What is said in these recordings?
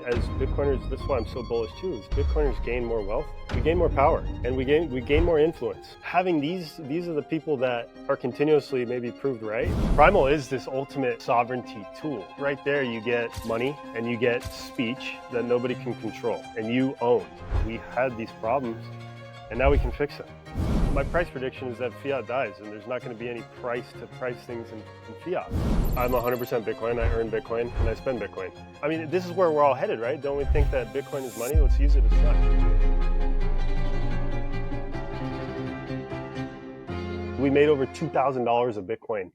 as Bitcoiners, this is why I'm so bullish too, is Bitcoiners gain more wealth, we gain more power, and we gain more influence. Having these are the people that are continuously maybe proved right. Primal is this ultimate sovereignty tool. Right there you get money and you get speech that nobody can control and you own. We had these problems and now we can fix them. My price prediction is that fiat dies and there's not going to be any price to price things in fiat. I'm 100% Bitcoin, I earn Bitcoin, and I spend Bitcoin. I mean, this is where we're all headed, right? Don't we think that Bitcoin is money? Let's use it as such. We made over $2,000 of Bitcoin,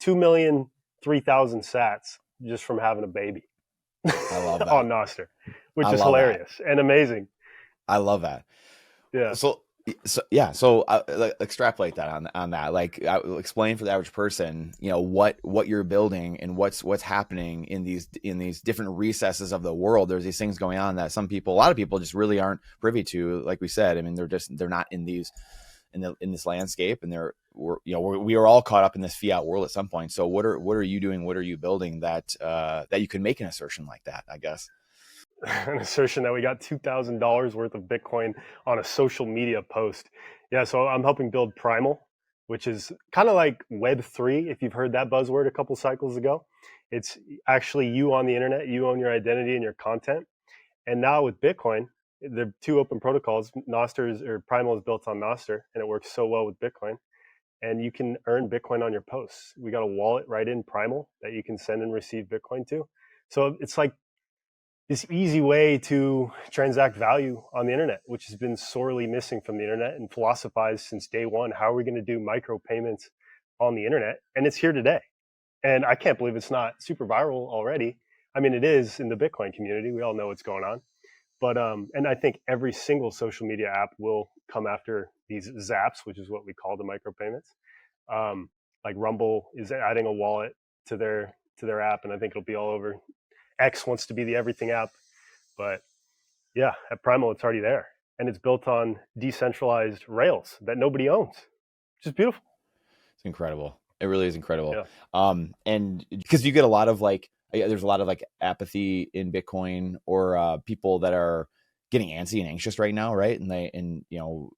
2,003,000 sats just from having a baby. I love that. On Nostr, which is hilarious and amazing. I love that. Yeah. So extrapolate that on that. Like, explain for the average person, what you're building and what's happening in these different recesses of the world. There's these things going on that a lot of people just really aren't privy to. Like we said, I mean, they're not in this landscape, and we are all caught up in this fiat world at some point. So what are you doing? What are you building that you can make an assertion like that, I guess? An assertion that we got $2,000 worth of Bitcoin on a social media post. Yeah, so I'm helping build Primal, which is kind of like Web3, if you've heard that buzzword a couple cycles ago. It's actually you on the internet, you own your identity and your content. And now with Bitcoin, the two open protocols, Primal is built on Nostr, and it works so well with Bitcoin. And you can earn Bitcoin on your posts. We got a wallet right in Primal that you can send and receive Bitcoin to. So it's like this easy way to transact value on the internet, which has been sorely missing from the internet and philosophized since day one. How are we going to do micropayments on the internet? And it's here today. And I can't believe it's not super viral already. I mean, it is in the Bitcoin community. We all know what's going on. But, and I think every single social media app will come after these zaps, which is what we call the micropayments. Like Rumble is adding a wallet to their app, and I think it'll be all over. X wants to be the everything app, but yeah, at Primal, it's already there. And it's built on decentralized rails that nobody owns, which is beautiful. It's incredible. It really is incredible. Yeah. And because you get a lot of there's a lot of apathy in Bitcoin, or people that are getting antsy and anxious right now. Right. And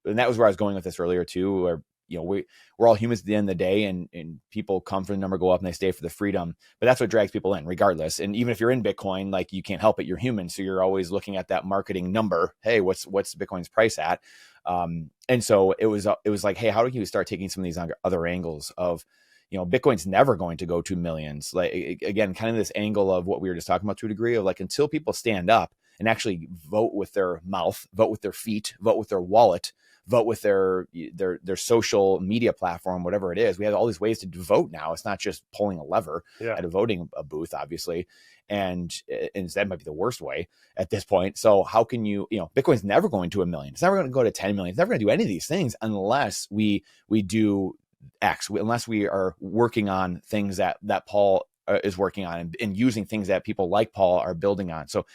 that was where I was going with this earlier too, where, we're all humans at the end of the day, and people come for the number, go up, and they stay for the freedom. But that's what drags people in regardless. And even if you're in Bitcoin, you can't help it. You're human. So you're always looking at that marketing number. Hey, what's Bitcoin's price at? And so it was like, hey, how do you start taking some of these other angles of, Bitcoin's never going to go to millions. Again, kind of this angle of what we were just talking about to a degree of until people stand up and actually vote with their mouth, vote with their feet, vote with their wallet, vote with their social media platform, whatever it is. We have all these ways to vote now. It's not just pulling a lever at a voting booth, obviously. And that might be the worst way at this point. So how can Bitcoin's never going to 1 million. It's never going to go to 10 million. It's never going to do any of these things unless we do X, unless we are working on things that Paul is working on, and using things that people like Paul are building on. So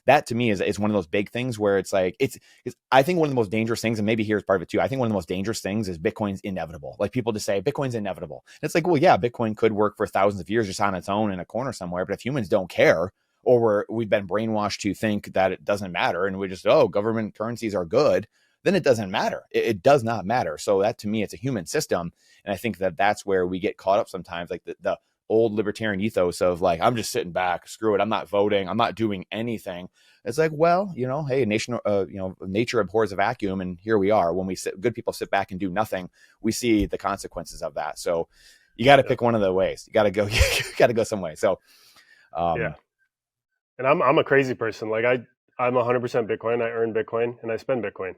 that to me is one of those big things where it's I think one of the most dangerous things, and maybe here's part of it too, I think one of the most dangerous things is Bitcoin's inevitable. People just say Bitcoin's inevitable. And it's well, yeah, Bitcoin could work for thousands of years just on its own in a corner somewhere. But if humans don't care, or we've been brainwashed to think that it doesn't matter, and we just, government currencies are good, then it doesn't matter. It does not matter. So that to me, it's a human system. And I think that's where we get caught up sometimes, the old libertarian ethos of I'm just sitting back, screw it, I'm not voting, I'm not doing anything. It's well, hey, nature abhors a vacuum, and here we are. When good people sit back and do nothing, we see the consequences of that. So you got to pick one of the ways. You got to go. You got to go some way. So yeah, and I'm a crazy person. I'm 100% Bitcoin. I earn Bitcoin and I spend Bitcoin.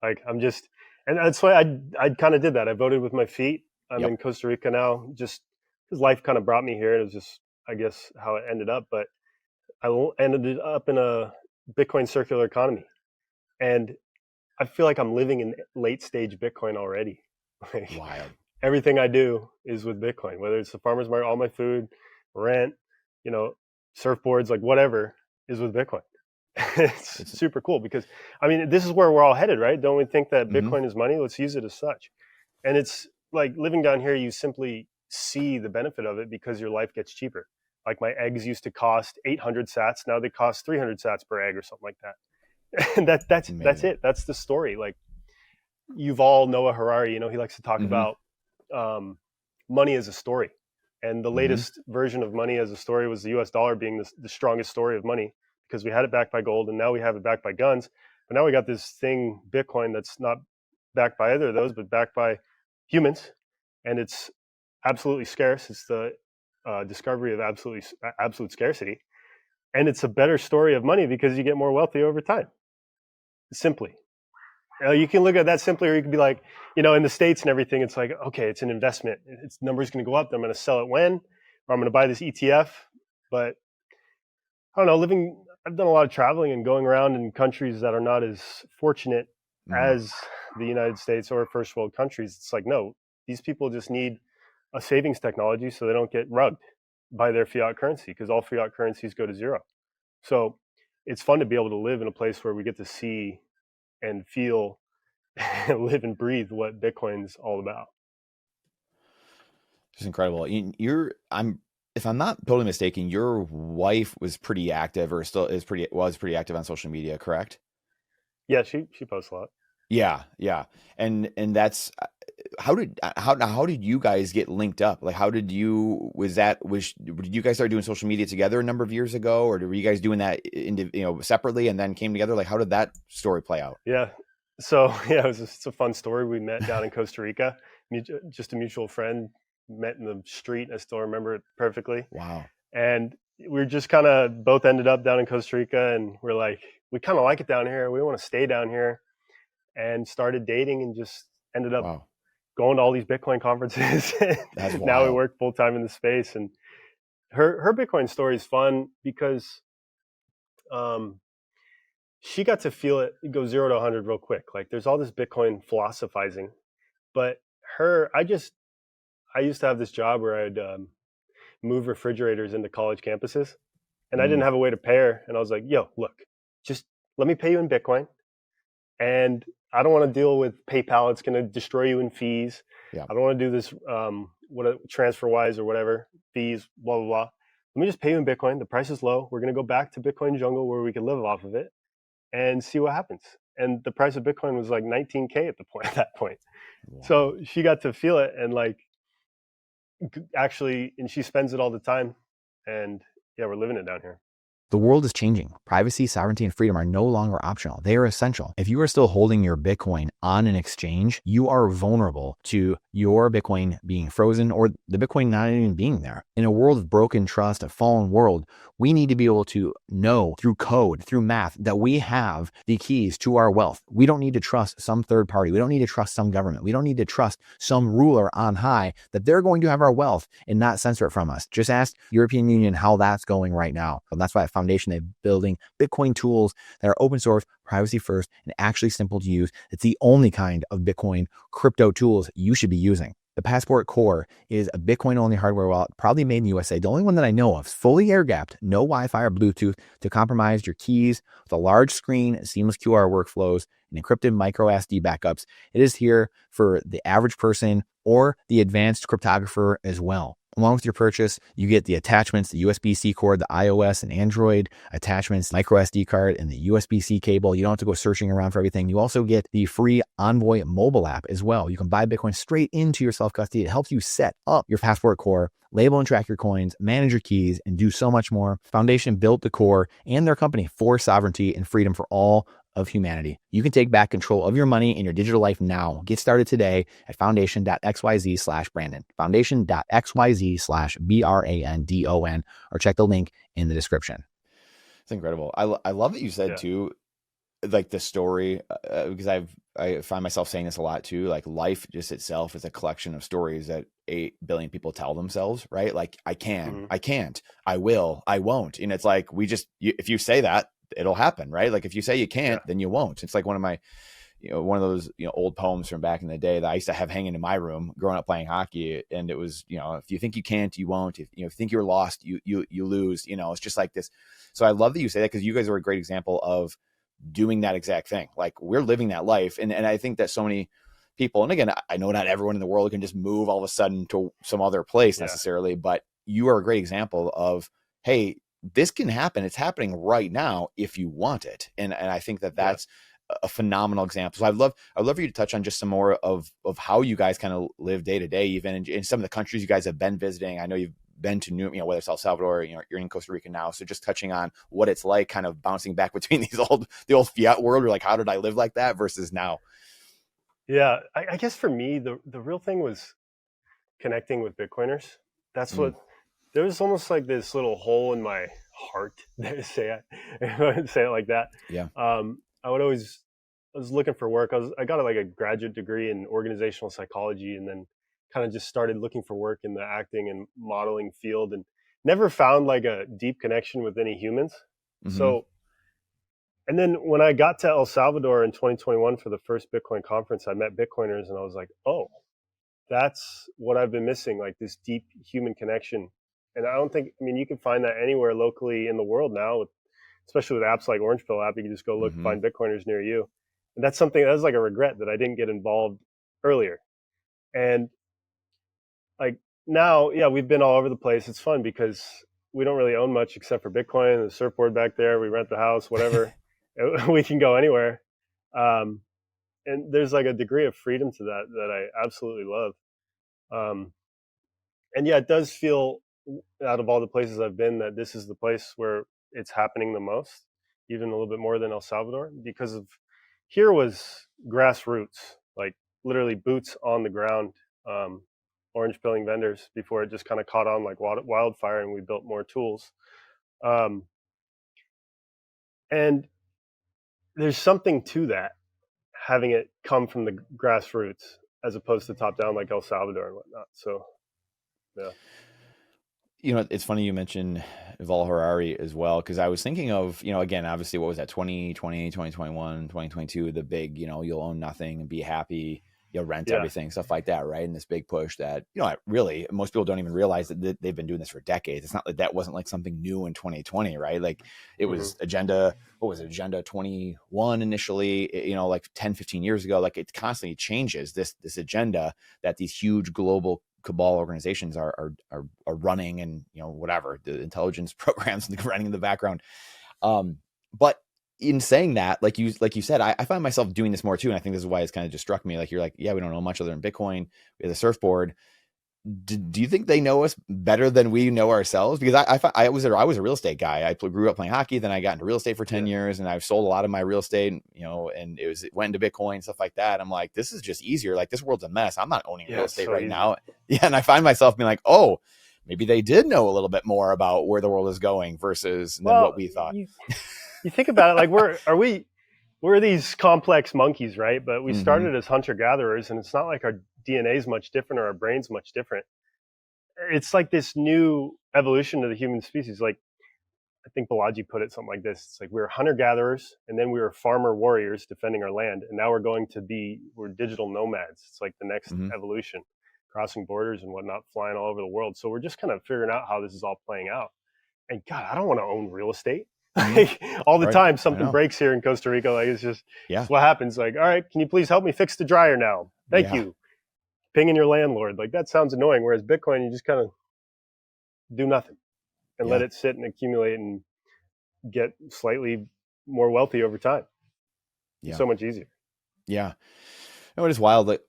And that's why I kind of did that. I voted with my feet. I'm in Costa Rica now, just because life kind of brought me here. It was just, I guess, how it ended up. But I ended up in a Bitcoin circular economy. And I feel like I'm living in late stage Bitcoin already. Wild. Everything I do is with Bitcoin, whether it's the farmer's market, all my food, rent, surfboards, whatever is with Bitcoin. It's super cool because, this is where we're all headed, right? Don't we think that Bitcoin is money? Let's use it as such. And it's living down here, you simply see the benefit of it because your life gets cheaper. Like my eggs used to cost 800 sats. Now they cost 300 sats per egg or something like that. And that's Amazing. it. That's the story. Like Yuval Noah Harari, he likes to talk Mm-hmm. about money as a story. And the Mm-hmm. latest version of money as a story was the US dollar being the strongest story of money, because we had it backed by gold and now we have it backed by guns. But now we got this thing, Bitcoin, that's not backed by either of those, but backed by humans. And it's absolutely scarce. It's the discovery of absolute scarcity. And it's a better story of money because you get more wealthy over time, simply. You can look at that simply, or you can be like, in the States and everything, it's like, okay, it's an investment. Its number's going to go up. I'm going to sell it when, or I'm going to buy this ETF. But I don't know, I've done a lot of traveling and going around in countries that are not as fortunate as the United States or first world countries. It's like, no, these people just need a savings technology so they don't get rugged by their fiat currency, because all fiat currencies go to zero. So it's fun to be able to live in a place where we get to see and feel and live and breathe what Bitcoin's all about. It's incredible. If I'm not totally mistaken, your wife was pretty active, or still was pretty active on social media, correct? Yeah, she posts a lot. Yeah, yeah. And that's how did you guys get linked up? Like, did you guys start doing social media together a number of years ago, or were you guys doing that separately and then came together? Like, how did that story play out? Yeah. So yeah, it's a fun story. We met down in Costa Rica, just a mutual friend, met in the street. I still remember it perfectly. Wow. And we just kind of both ended up down in Costa Rica, and we're like, we kind of like it down here. We want to stay down here, and started dating, and just ended up going to all these Bitcoin conferences. That's now we wild. work full time in the space. And her Bitcoin story is fun because she got to feel it go 0 to 100 real quick. Like there's all this Bitcoin philosophizing, but I used to have this job where I'd move refrigerators into college campuses, and I didn't have a way to pay her. And I was like, yo, look, just let me pay you in Bitcoin. And I don't want to deal with PayPal. It's going to destroy you in fees. Yeah. I don't want to do this, TransferWise or whatever, fees, blah, blah, blah. Let me just pay you in Bitcoin. The price is low. We're going to go back to Bitcoin jungle where we can live off of it and see what happens. And the price of Bitcoin was like 19K at that point. Wow. So she got to feel it, and and she spends it all the time. And yeah, we're living it down here. The world is changing. Privacy, sovereignty, and freedom are no longer optional. They are essential. If you are still holding your Bitcoin on an exchange, you are vulnerable to your Bitcoin being frozen or the Bitcoin not even being there. In a world of broken trust, a fallen world, we need to be able to know through code, through math, that we have the keys to our wealth. We don't need to trust some third party. We don't need to trust some government. We don't need to trust some ruler on high that they're going to have our wealth and not censor it from us. Just ask European Union how that's going right now. And that's why at Foundation, they're building Bitcoin tools that are open source, privacy first, and actually simple to use. It's the only kind of Bitcoin crypto tools you should be using. The Passport Core is a Bitcoin-only hardware wallet, probably made in the USA. The only one that I know of, fully air-gapped, no Wi-Fi or Bluetooth to compromise your keys, with a large screen, seamless QR workflows, and encrypted micro SD backups. It is here for the average person or the advanced cryptographer as well. Along with your purchase, you get the attachments, the USB-C cord, the iOS and Android attachments, micro SD card, and the USB-C cable. You don't have to go searching around for everything. You also get the free Envoy mobile app as well. You can buy Bitcoin straight into your self-custody. It helps you set up your Passport Core, label and track your coins, manage your keys, and do so much more. Foundation built the core and their company for sovereignty and freedom for all of humanity. You can take back control of your money and your digital life now. Get started today at foundation.xyz/Brandon, foundation.xyz/BRANDON, or check the link in the description. It's incredible. I love that you said too, like the story, because I find myself saying this a lot too. Like life just itself is a collection of stories that 8 billion people tell themselves, right? Like I can't, I will, I won't. And it's like, if you say that, it'll happen, right? Like if you say you can't, then you won't. It's like one of my, one of those, old poems from back in the day that I used to have hanging in my room growing up playing hockey. And it was, if you think you can't, you won't. If you think you're lost, you lose, it's just like this. So I love that you say that, because you guys are a great example of doing that exact thing. Like we're living that life. And I think that so many people, and again, I know not everyone in the world can just move all of a sudden to some other place necessarily, but you are a great example of, hey, this can happen. It's happening right now if you want it. And I think that that's a phenomenal example. So I'd love for you to touch on just some more of how you guys kind of live day to day, even in some of the countries you guys have been visiting. I know you've been to new, whether it's El Salvador, you're in Costa Rica now. So just touching on what it's like kind of bouncing back between the old fiat world, or like, how did I live like that versus now? Yeah. I guess for me, the real thing was connecting with Bitcoiners. That's what, there was almost like this little hole in my heart, say it like that. Yeah. I was looking for work. I got like a graduate degree in organizational psychology, and then kind of just started looking for work in the acting and modeling field, and never found like a deep connection with any humans. So, and then when I got to El Salvador in 2021 for the first Bitcoin conference, I met Bitcoiners, and I was like, oh, that's what I've been missing, like this deep human connection. And I mean, you can find that anywhere locally in the world now, especially with apps like Orange Pill app. You can just go look, find Bitcoiners near you. And that's like a regret that I didn't get involved earlier. And like now, yeah, we've been all over the place. It's fun because we don't really own much except for Bitcoin, the surfboard back there. We rent the house, whatever. We can go anywhere. And there's like a degree of freedom to that I absolutely love. And yeah, it does feel, out of all the places I've been, that this is the place where it's happening the most, even a little bit more than El Salvador, because of here was grassroots, like literally boots on the ground, orange pilling vendors before it just kind of caught on like wildfire, and we built more tools. And there's something to that, having it come from the grassroots as opposed to top down like El Salvador and whatnot. So, yeah. It's funny you mentioned Yuval Harari as well, because I was thinking of, again, obviously, what was that, 2020, 2021, 2022, the big, you'll own nothing and be happy, you'll rent everything, stuff like that, right? And this big push that, really, most people don't even realize that they've been doing this for decades. It's not like that wasn't like something new in 2020, right? Like it was Agenda 21 initially, like 10, 15 years ago. Like it constantly changes this agenda that these huge global cabal organizations are running, and whatever the intelligence programs running in the background. But in saying that, like you said, I find myself doing this more too, and I think this is why it's kind of just struck me. Like you're like, yeah, we don't know much other than Bitcoin. We have the surfboard. Do you think they know us better than we know ourselves? Because I was a real estate guy. I grew up playing hockey, then I got into real estate for 10 years, and I've sold a lot of my real estate, and it went into Bitcoin, stuff like that. I'm like, this is just easier. Like this world's a mess. I'm not owning real estate right now. Yeah. And I find myself being like, oh, maybe they did know a little bit more about where the world is going versus than what we thought. You think about it, like we're these complex monkeys, right? But we started as hunter-gatherers, and it's not like our DNA is much different or our brain's much different. It's like this new evolution of the human species. Like I think Balaji put it something like this. It's like we were hunter-gatherers, and then we were farmer warriors defending our land, and now we're digital nomads. It's like the next evolution, crossing borders and whatnot, flying all over the world. So we're just kind of figuring out how this is all playing out. And God, I don't want to own real estate. Like all the time something breaks here in Costa Rica. Like it's just it's what happens. Like, all right, can you please help me fix the dryer now? Thank you. Pinging your landlord. Like that sounds annoying. Whereas Bitcoin, you just kind of do nothing and let it sit and accumulate and get slightly more wealthy over time. It's so much easier. Yeah. It is wild. Like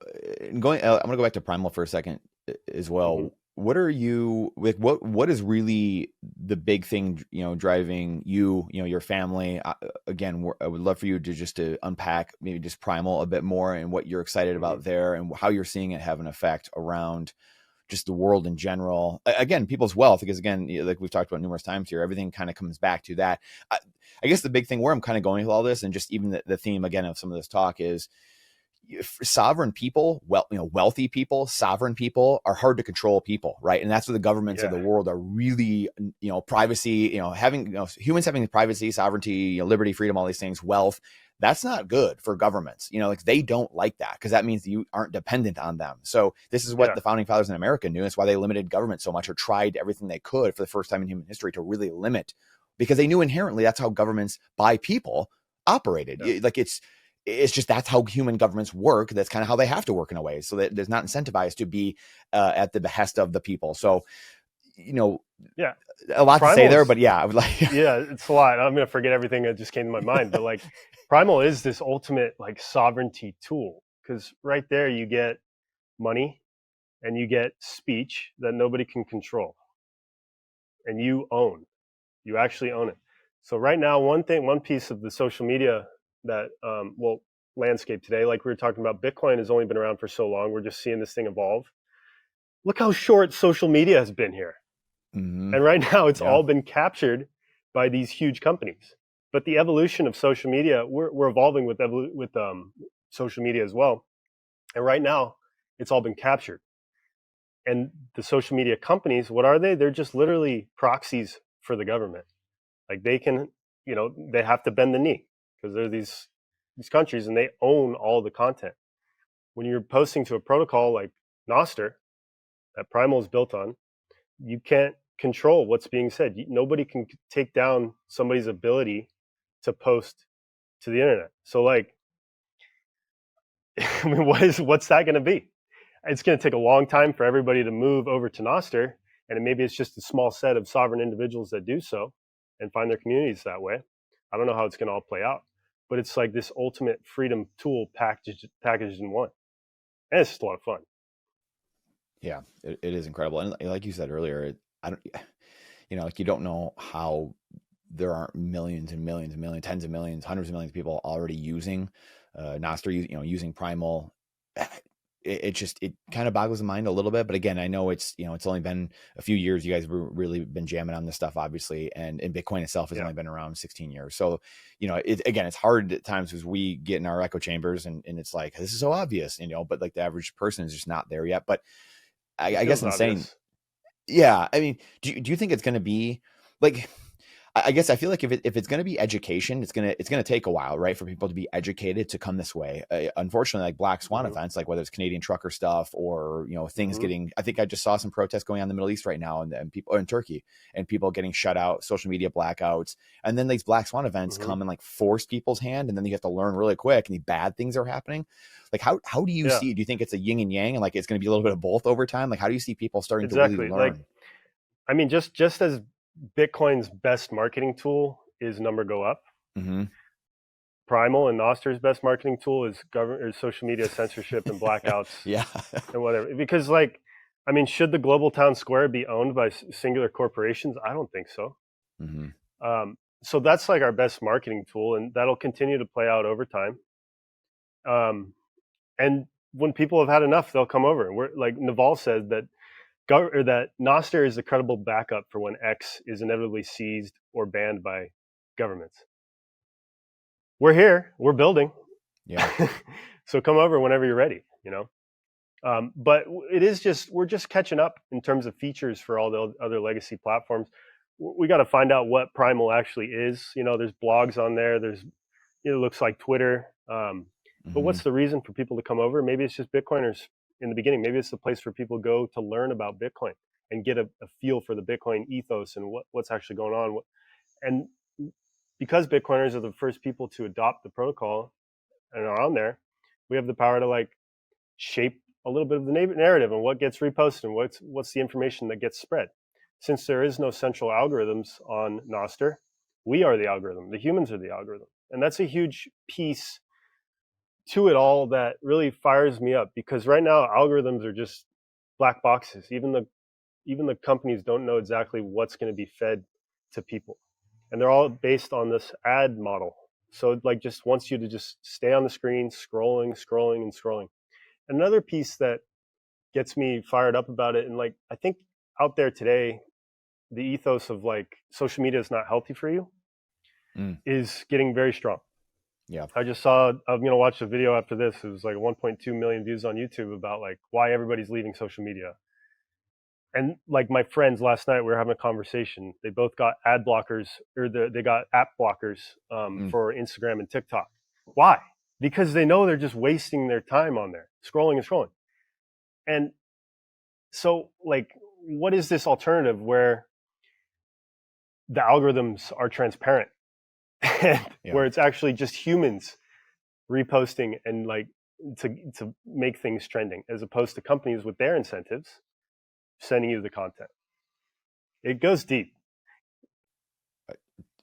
I'm going to go back to Primal for a second as well. What are you like? What is really the big thing, driving you, your family? Again, I would love for you to unpack maybe just Primal a bit more and what you're excited about there and how you're seeing it have an effect around just the world in general. Again, people's wealth, because again, like we've talked about numerous times here, everything kind of comes back to that. I guess the big thing where I'm kind of going with all this, and just even the theme again of some of this talk is, sovereign people, wealthy people, sovereign people are hard to control people, right? And that's what the governments of the world are really, privacy, having, humans having privacy, sovereignty, liberty, freedom, all these things, wealth. That's not good for governments. Like they don't like that because that means that you aren't dependent on them. So this is what the founding fathers in America knew. That's why they limited government so much, or tried everything they could for the first time in human history to really limit, because they knew inherently that's how governments by people operated. Like it's just, that's how human governments work. That's kind of how they have to work in a way. So that there's not incentivized to be at the behest of the people. So Yeah. a lot to say there, Primal's, but yeah, I would like. yeah, it's a lot. I'm gonna forget everything that just came to my mind, but like Primal is this ultimate like sovereignty tool because right there you get money and you get speech that nobody can control, and you actually own it. So right now, one piece of the social media that landscape today, like we were talking about, Bitcoin has only been around for so long. We're just seeing this thing evolve. Look how short social media has been here. Mm-hmm. And right now it's Yeah. all been captured by these huge companies. But the evolution of social media, we're evolving with social media as well. And right now it's all been captured. And the social media companies, what are they? They're just literally proxies for the government. Like they can, they have to bend the knee because they're these countries and they own all the content. When you're posting to a protocol like Nostr that Primal is built on, you can't control what's being said. Nobody can take down somebody's ability to post to the internet. So like, I mean, what's that going to be? It's going to take a long time for everybody to move over to Nostr, and maybe it's just a small set of sovereign individuals that do so and find their communities that way. I don't know how it's going to all play out, but it's like this ultimate freedom tool packaged in one, and it's just a lot of fun. Yeah, it is incredible, and like you said earlier, I don't, like you don't know how there aren't millions and millions and millions, tens of millions, hundreds of millions of people already using Nostr, using Primal. It kind of boggles the mind a little bit, but again, I know it's only been a few years. You guys have really been jamming on this stuff, obviously, and Bitcoin itself has only been around 16 years. So, it's hard at times as we get in our echo chambers and it's like, this is so obvious, but like the average person is just not there yet. But I guess in saying, yeah, I mean, do you think it's going to be like, I guess I feel like if it's going to be education, it's going to take a while, right, for people to be educated to come this way. Unfortunately, like Black Swan events, like whether it's Canadian trucker stuff or things getting. I think I just saw some protests going on in the Middle East right now, and people in Turkey, and people getting shut out, social media blackouts, and then these Black Swan events come and like force people's hand, and then you have to learn really quick, and the bad things are happening. Like how do you see? Do you think it's a yin and yang, and like it's going to be a little bit of both over time? Like how do you see people starting to really learn? Like, I mean, just as Bitcoin's best marketing tool is number go up. Mm-hmm. Primal and Nostr's best marketing tool is social media censorship and blackouts. Yeah. And whatever. Because like, I mean, should the global town square be owned by singular corporations? I don't think so. Mm-hmm. So that's like our best marketing tool, and that'll continue to play out over time. And when people have had enough, they'll come over. We're like Naval said that that Nostr is a credible backup for when X is inevitably seized or banned by governments. We're here, we're building. Yeah. So come over whenever you're ready, but we're just catching up in terms of features for all the other legacy platforms. We got to find out what Primal actually is. There's blogs on there. It looks like Twitter. But what's the reason for people to come over? Maybe it's just Bitcoiners in the beginning. Maybe it's the place where people go to learn about Bitcoin and get a feel for the Bitcoin ethos and what's actually going on. And because Bitcoiners are the first people to adopt the protocol and are on there, we have the power to like shape a little bit of the narrative and what gets reposted and what's the information that gets spread. Since there is no central algorithms on Nostr, we are the algorithm. The humans are the algorithm. And that's a huge piece to it all that really fires me up, because right now algorithms are just black boxes. Even the companies don't know exactly what's going to be fed to people, and they're all based on this ad model. So it like just wants you to just stay on the screen scrolling and scrolling. Another piece that gets me fired up about it, and like I think out there today the ethos of like social media is not healthy for you is getting very strong. Yeah. I just saw, I'm going to watch a video after this. It was like 1.2 million views on YouTube about like why everybody's leaving social media. And like my friends last night, we were having a conversation. They both got ad blockers, or they got app blockers for Instagram and TikTok. Why? Because they know they're just wasting their time on there, scrolling and scrolling. And so like, what is this alternative where the algorithms are transparent and where it's actually just humans reposting and like to make things trending, as opposed to companies with their incentives sending you the content? It goes deep.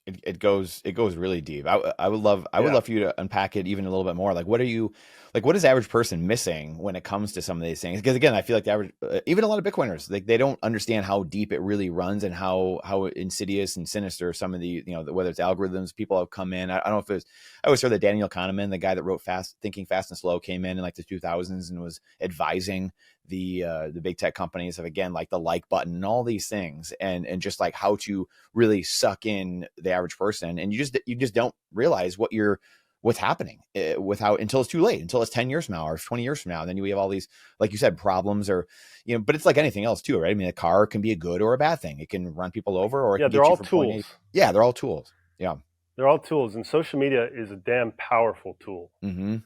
It goes really deep. I would love for you to unpack it even a little bit more. Like, what is the average person missing when it comes to some of these things? Because again, I feel like the average, even a lot of Bitcoiners, like they don't understand how deep it really runs and how insidious and sinister some of the, whether it's algorithms, people have come in. I don't know if it's, I always heard that Daniel Kahneman, the guy that wrote Thinking Fast and Slow, came in like the 2000s and was advising the big tech companies of, again, like the like button and all these things, and just like how to really suck in the average person. And you just don't realize what's happening without, until it's too late, until it's 10 years from now or 20 years from now. And then we have all these, like you said, problems, or, but it's like anything else too, right? I mean, a car can be a good or a bad thing. It can run people over, or it can they're get you all from tools. point A. Yeah, they're all tools. Yeah. They're all tools, and social media is a damn powerful tool. Mm-hmm.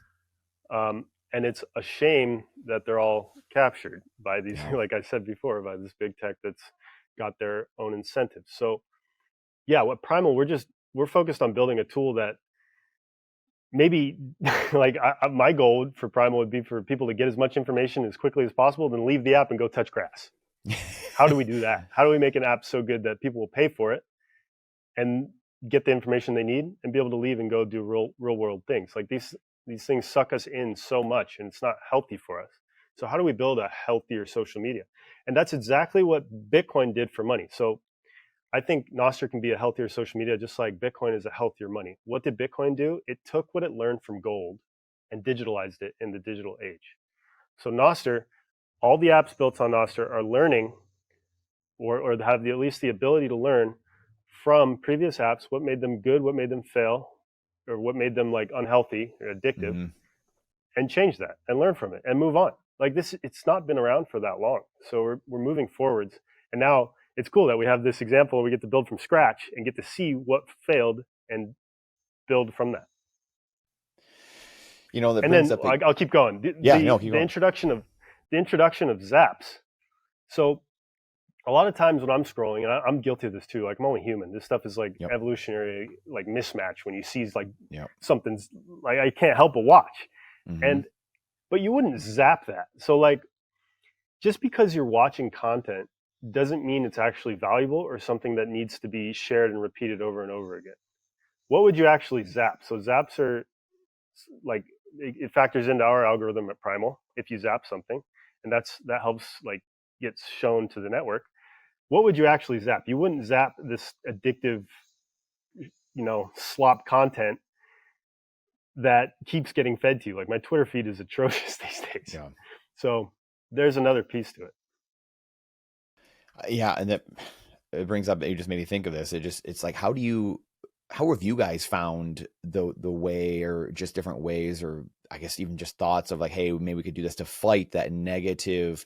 And it's a shame that they're all captured by these, like I said before, by this big tech that's got their own incentives. So yeah, what Primal, we're focused on building a tool that maybe like my goal for Primal would be for people to get as much information as quickly as possible, then leave the app and go touch grass. How do we do that? How do we make an app so good that people will pay for it and get the information they need and be able to leave and go do real world things? Like these things suck us in so much, and it's not healthy for us. So how do we build a healthier social media? And that's exactly what Bitcoin did for money. So I think Nostr can be a healthier social media, just like Bitcoin is a healthier money. What did Bitcoin do? It took what it learned from gold and digitalized it in the digital age. So Nostr, all the apps built on Nostr are learning, or have at least the ability to learn from previous apps what made them good, what made them fail, or what made them like unhealthy or addictive, Mm-hmm. and change that and learn from it and move on. Like this, it's not been around for that long. So we're moving forwards. And now it's cool that we have this example where we get to build from scratch and get to see what failed and build from that. That and brings then up I'll keep going. Keep going. Introduction of zaps. So a lot of times when I'm scrolling, and I'm guilty of this too, like I'm only human. This stuff is like evolutionary, like mismatch when you see like something's like I can't help but watch. Mm-hmm. But you wouldn't zap that. So like just because you're watching content doesn't mean it's actually valuable or something that needs to be shared and repeated over and over again. What would you actually zap? So zaps are like, it factors into our algorithm at Primal if you zap something, and that helps like gets shown to the network. What would you actually zap? You wouldn't zap this addictive, slop content that keeps getting fed to you. Like my Twitter feed is atrocious these days. Yeah. So there's another piece to it. Yeah, and that it brings up. It just made me think of this. It's like, how have you guys found the way, or just different ways, or I guess even just thoughts of like, hey, maybe we could do this to fight that negative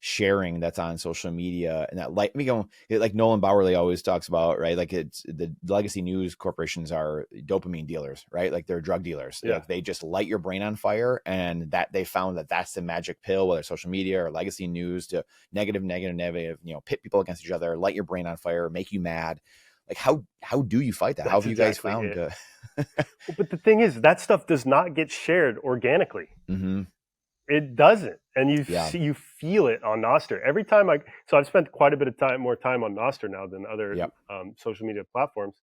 sharing that's on social media, and that like Nolan Bowerly always talks about, right? Like it's the legacy news corporations are dopamine dealers, right? Like they're drug dealers. Yeah. Like they just light your brain on fire, and that they found that that's the magic pill, whether it's social media or legacy news, to negative, pit people against each other, light your brain on fire, make you mad. Like how do you fight that? How have you guys found? But the thing is, that stuff does not get shared organically. Mm-hmm. It doesn't, and you feel it on Nostr every time. So I've spent quite a bit of more time on Nostr now than other social media platforms,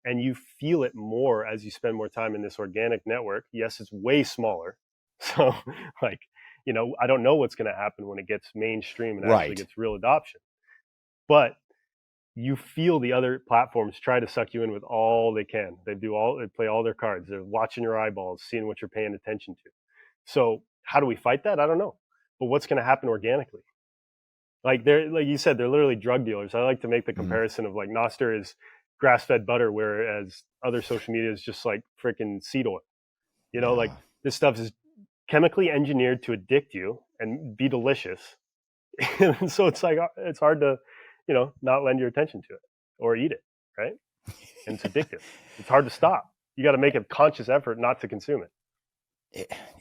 and you feel it more as you spend more time in this organic network. Yes, it's way smaller, so like I don't know what's going to happen when it gets mainstream and actually gets real adoption, but you feel the other platforms try to suck you in with all they can. They play all their cards. They're watching your eyeballs, seeing what you're paying attention to. So how do we fight that? I don't know. But what's going to happen organically? Like you said, they're literally drug dealers. I like to make the comparison of like Nostr is grass-fed butter, whereas other social media is just like freaking seed oil. Like this stuff is chemically engineered to addict you and be delicious. And so it's like, it's hard to, not lend your attention to it or eat it, right? And it's addictive. It's hard to stop. You got to make a conscious effort not to consume it.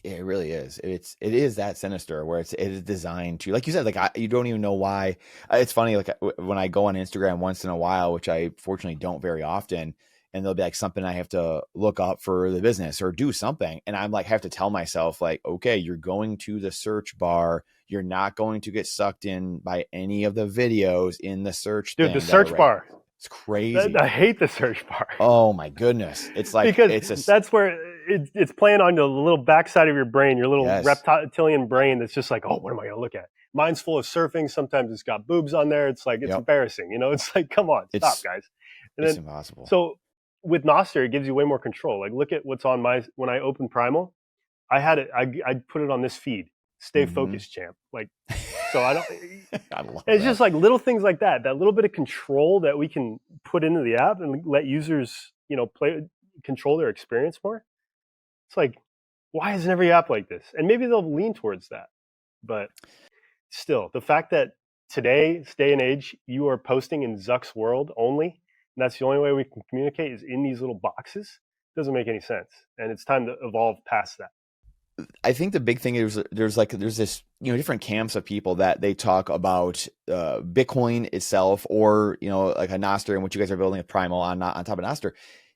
It really is. It is that sinister, where it is designed to, like you said, like you don't even know why. It's funny, like when I go on Instagram once in a while, which I fortunately don't very often, and there'll be like something I have to look up for the business or do something, and I'm like, have to tell myself like, okay, you're going to the search bar, You're not going to get sucked in by any of the videos in the search Dude, thing. the search bar. It's crazy. I hate the search bar. Oh my goodness. It's like, because that's where it's playing on the little backside of your brain, your little reptilian brain that's just like, oh, what am I going to look at? Mine's full of surfing. Sometimes it's got boobs on there. It's like, it's embarrassing. You know, it's like, come on, stop, guys. And it's impossible. So with Nostr, it gives you way more control. Like, look at what's on when I open Primal, I had it, I put it on this feed, stay focused, champ. Like, so I don't, I love it's just like little things like that little bit of control that we can put into the app and let users, you know, control their experience more. It's like, why isn't every app like this? And maybe they'll lean towards that. But still, the fact that today's day and age, you are posting in Zuck's world only, and that's the only way we can communicate is in these little boxes, doesn't make any sense. And it's time to evolve past that. I think the big thing is there's this, you know, different camps of people that they talk about Bitcoin itself, or, you know, like a Nostr and what you guys are building a Primal on top of Nostr,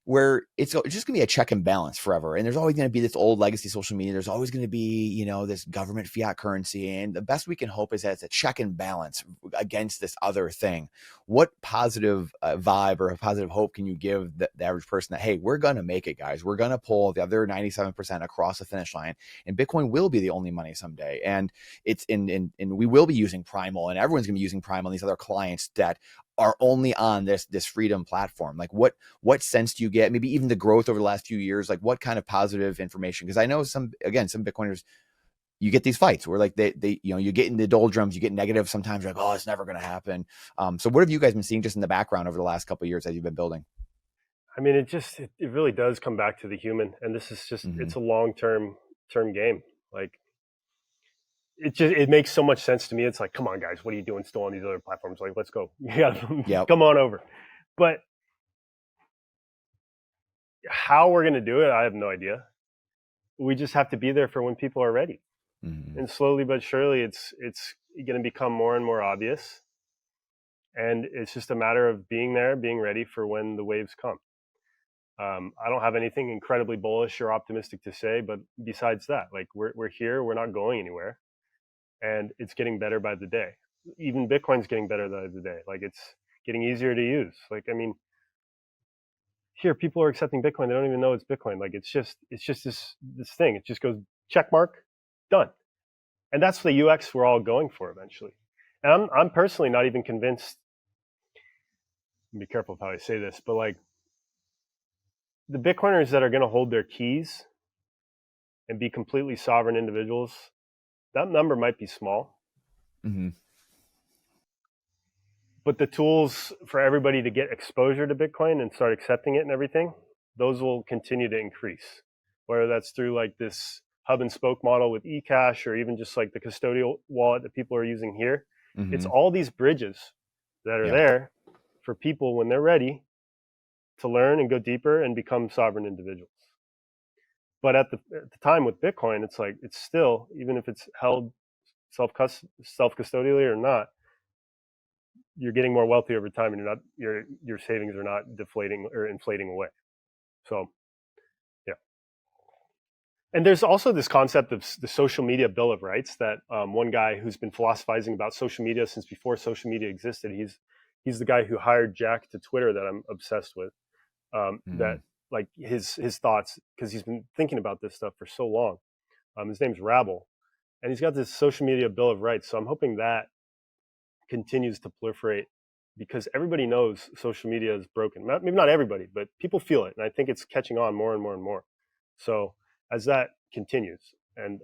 where it's just going to be a check and balance forever. And there's always going to be this old legacy social media. There's always going to be, you know, this government fiat currency. And the best we can hope is that it's a check and balance against this other thing. What positive vibe or a positive hope can you give the average person that, hey, we're going to make it, guys. We're going to pull the other 97% across the finish line, and Bitcoin will be the only money someday. And it's and we will be using Primal, and everyone's going to be using Primal and these other clients that are only on this freedom platform. Like what sense do you get, maybe even the growth over the last few years, like what kind of positive information? Because I know some Bitcoiners, you get these fights where like they you know, you get in the doldrums, you get negative sometimes, you're like, oh, it's never going to happen. So what have you guys been seeing just in the background over the last couple of years as you've been building? I mean, it really does come back to the human, and this is just it's a long-term game. Like, it makes so much sense to me. It's like, come on, guys, what are you doing still on these other platforms? Like, let's go. Come on over. But how we're going to do it, I have no idea. We just have to be there for when people are ready. And slowly but surely, it's going to become more and more obvious. And it's just a matter of being there, being ready for when the waves come. I don't have anything incredibly bullish or optimistic to say, but besides that, like, we're here, we're not going anywhere. And it's getting better by the day. Even Bitcoin's getting better by the day. Like, it's getting easier to use. Like, I mean, here people are accepting Bitcoin. They don't even know it's Bitcoin. Like, it's just this thing. It just goes check mark, done. And that's the UX we're all going for eventually. And I'm personally not even convinced. Be careful of how I say this, but like, the Bitcoiners that are going to hold their keys and be completely sovereign individuals, that number might be small. But the tools for everybody to get exposure to Bitcoin and start accepting it and everything, those will continue to increase. Whether that's through like this hub and spoke model with eCash, or even just like the custodial wallet that people are using here. It's all these bridges that are there for people when they're ready to learn and go deeper and become sovereign individuals. But at the time with Bitcoin, it's like, it's still, even if it's held self-custodially or not, you're getting more wealthy over time, and your savings are not deflating or inflating away. So, yeah. And there's also this concept of the social media bill of rights that one guy who's been philosophizing about social media since before social media existed. He's the guy who hired Jack to Twitter that I'm obsessed with. That, like, his thoughts, because he's been thinking about this stuff for so long. His name's Rabble, and he's got this social media bill of rights. So I'm hoping that continues to proliferate, because everybody knows social media is broken. Maybe not everybody, but people feel it, and I think it's catching on more and more and more. So as that continues, and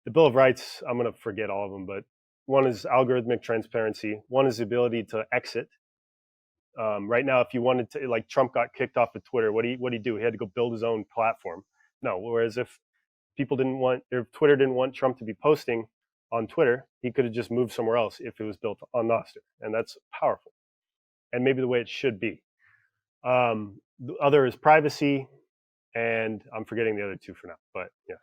the bill of rights, I'm going to forget all of them, but one is algorithmic transparency. One is the ability to exit. Right now, if you wanted to, like, Trump got kicked off of Twitter, what do you do? He had to go build his own platform. No, whereas if Twitter didn't want Trump to be posting on Twitter, he could have just moved somewhere else if it was built on Nostr, and that's powerful, and maybe the way it should be. The other is privacy, and I'm forgetting the other two for now, but yeah.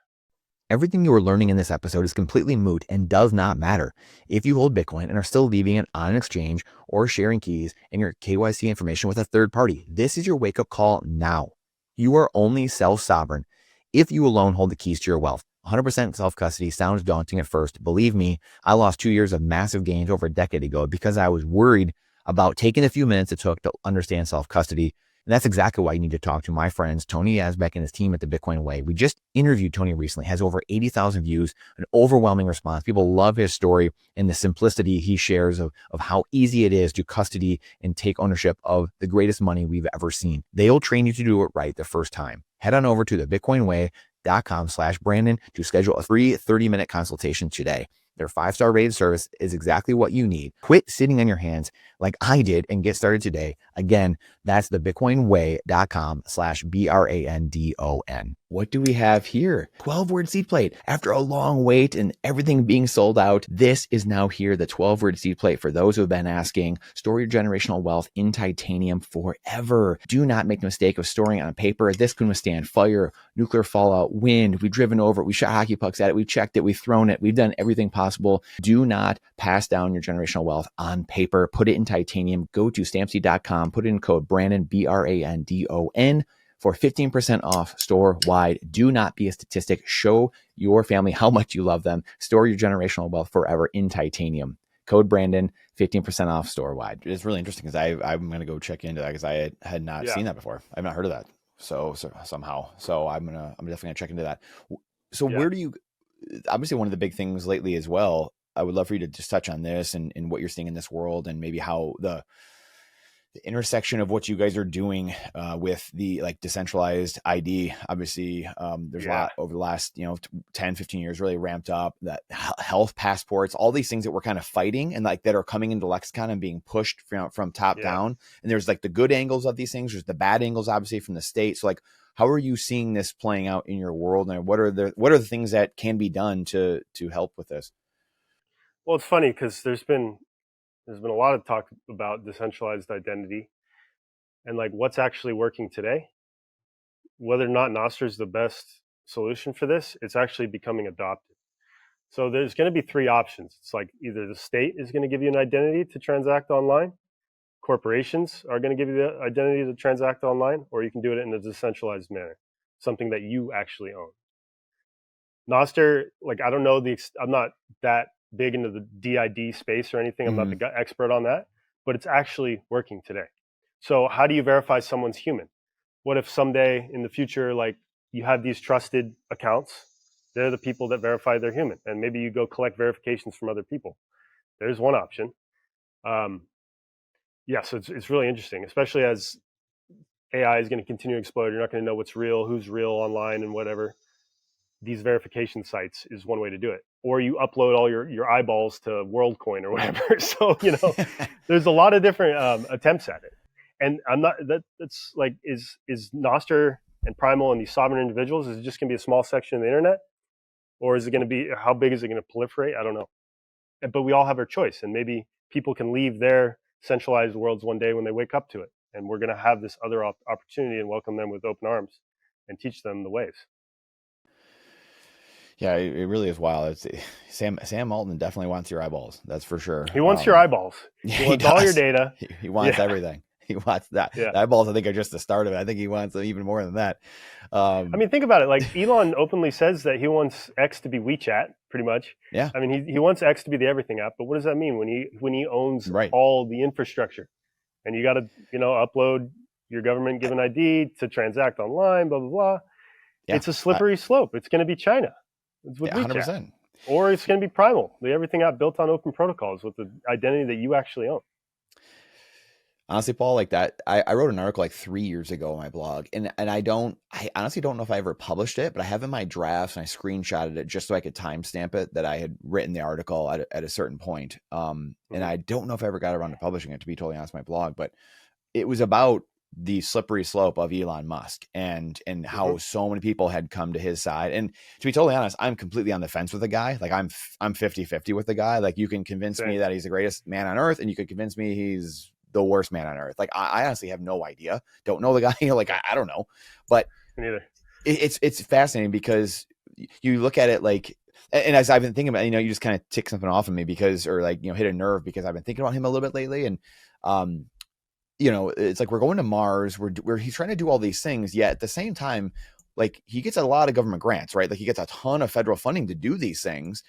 Everything you are learning in this episode is completely moot and does not matter if you hold Bitcoin and are still leaving it on an exchange or sharing keys and your KYC information with a third party. This is your wake-up call now. You are only self-sovereign if you alone hold the keys to your wealth. 100% self-custody sounds daunting at first. Believe me, I lost 2 years of massive gains over a decade ago because I was worried about taking the few minutes it took to understand self-custody. And that's exactly why you need to talk to my friends, Tony Yazbek and his team at the Bitcoin Way. We just interviewed Tony recently, has over 80,000 views, an overwhelming response. People love his story and the simplicity he shares of how easy it is to custody and take ownership of the greatest money we've ever seen. They'll train you to do it right the first time. Head on over to thebitcoinway.com/Brandon to schedule a free 30-minute consultation today. Their 5-star rated service is exactly what you need. Quit sitting on your hands like I did and get started today. Again, that's thebitcoinway.com/BRANDON. What do we have here? 12-word seed plate. After a long wait and everything being sold out, this is now here, the 12-word seed plate. For those who have been asking, store your generational wealth in titanium forever. Do not make the mistake of storing it on paper. This can withstand fire, nuclear fallout, wind. We've driven over it. We shot hockey pucks at it. We've checked it. We've thrown it. We've done everything possible. Do not pass down your generational wealth on paper. Put it in titanium. Go to stampseed.com. Put in code Brandon, BRANDON, for 15% off store-wide. Do not be a statistic. Show your family how much you love them. Store your generational wealth forever in titanium. Code Brandon, 15% off store-wide. It's really interesting because I'm going to go check into that because I had not seen that before. I've not heard of that. So somehow. So I'm definitely going to check into that. So where do you, obviously one of the big things lately as well, I would love for you to just touch on this and what you're seeing in this world and maybe how the intersection of what you guys are doing with the like decentralized ID. Obviously, there's a lot over the last 10, 15 years really ramped up, that health passports, all these things that we're kind of fighting and like that are coming into lexicon and being pushed from top down. And there's like the good angles of these things. There's the bad angles, obviously, from the state. So like, how are you seeing this playing out in your world? And what are the things that can be done to help with this? Well, it's funny because there's been a lot of talk about decentralized identity and like what's actually working today. Whether or not Nostr is the best solution for this, it's actually becoming adopted. So there's going to be 3 options. It's like either the state is going to give you an identity to transact online, corporations are going to give you the identity to transact online, or you can do it in a decentralized manner, something that you actually own. Nostr, like I don't know I'm not that big into the DID space or anything. I'm not the expert on that, but it's actually working today. So how do you verify someone's human? What if someday in the future, like you have these trusted accounts, they're the people that verify they're human, and maybe you go collect verifications from other people. There's one option. So it's really interesting, especially as AI is going to continue to explode. You're not going to know what's real, who's real online and whatever. These verification sites is one way to do it. Or you upload all your eyeballs to WorldCoin or whatever. So, there's a lot of different attempts at it. And I'm not, that's like, is Nostr and Primal and these sovereign individuals, is it just going to be a small section of the internet? Or is it going to be, how big is it going to proliferate? I don't know. But we all have our choice. And maybe people can leave their centralized worlds one day when they wake up to it. And we're going to have this other opportunity and welcome them with open arms and teach them the ways. Yeah, it really is wild. It's Sam Altman definitely wants your eyeballs. That's for sure. He wants your eyeballs. He wants all your data. He wants everything. He wants that. Yeah. The eyeballs, I think, are just the start of it. I think he wants even more than that. I mean, think about it. Like Elon openly says that he wants X to be WeChat, pretty much. Yeah. I mean, he wants X to be the everything app. But what does that mean when he owns all the infrastructure? And you got to upload your government given ID to transact online. Blah blah blah. Yeah. It's a slippery slope. It's going to be China. It's with 100%. Or it's going to be Primal, the everything app built on open protocols with the identity that you actually own. Honestly, Paul, like that, I wrote an article like 3 years ago on my blog, and I honestly don't know if I ever published it, but I have in my drafts and I screenshotted it just so I could timestamp it that I had written the article at a certain point. And I don't know if I ever got around to publishing it, to be totally honest, my blog, but it was about the slippery slope of Elon Musk and how so many people had come to his side. And to be totally honest, I'm completely on the fence with the guy. Like I'm 50-50 with the guy. Like you can convince me that he's the greatest man on earth, and you could convince me he's the worst man on earth. Like I honestly have no idea. Don't know the guy. Like I don't know, but neither. It's fascinating because you look at it like, and as I've been thinking about, you just kind of tick something off of me because, or like, hit a nerve because I've been thinking about him a little bit lately. And, it's like, we're going to Mars, he's trying to do all these things, yet at the same time, like he gets a lot of government grants, right? Like he gets a ton of federal funding to do these things.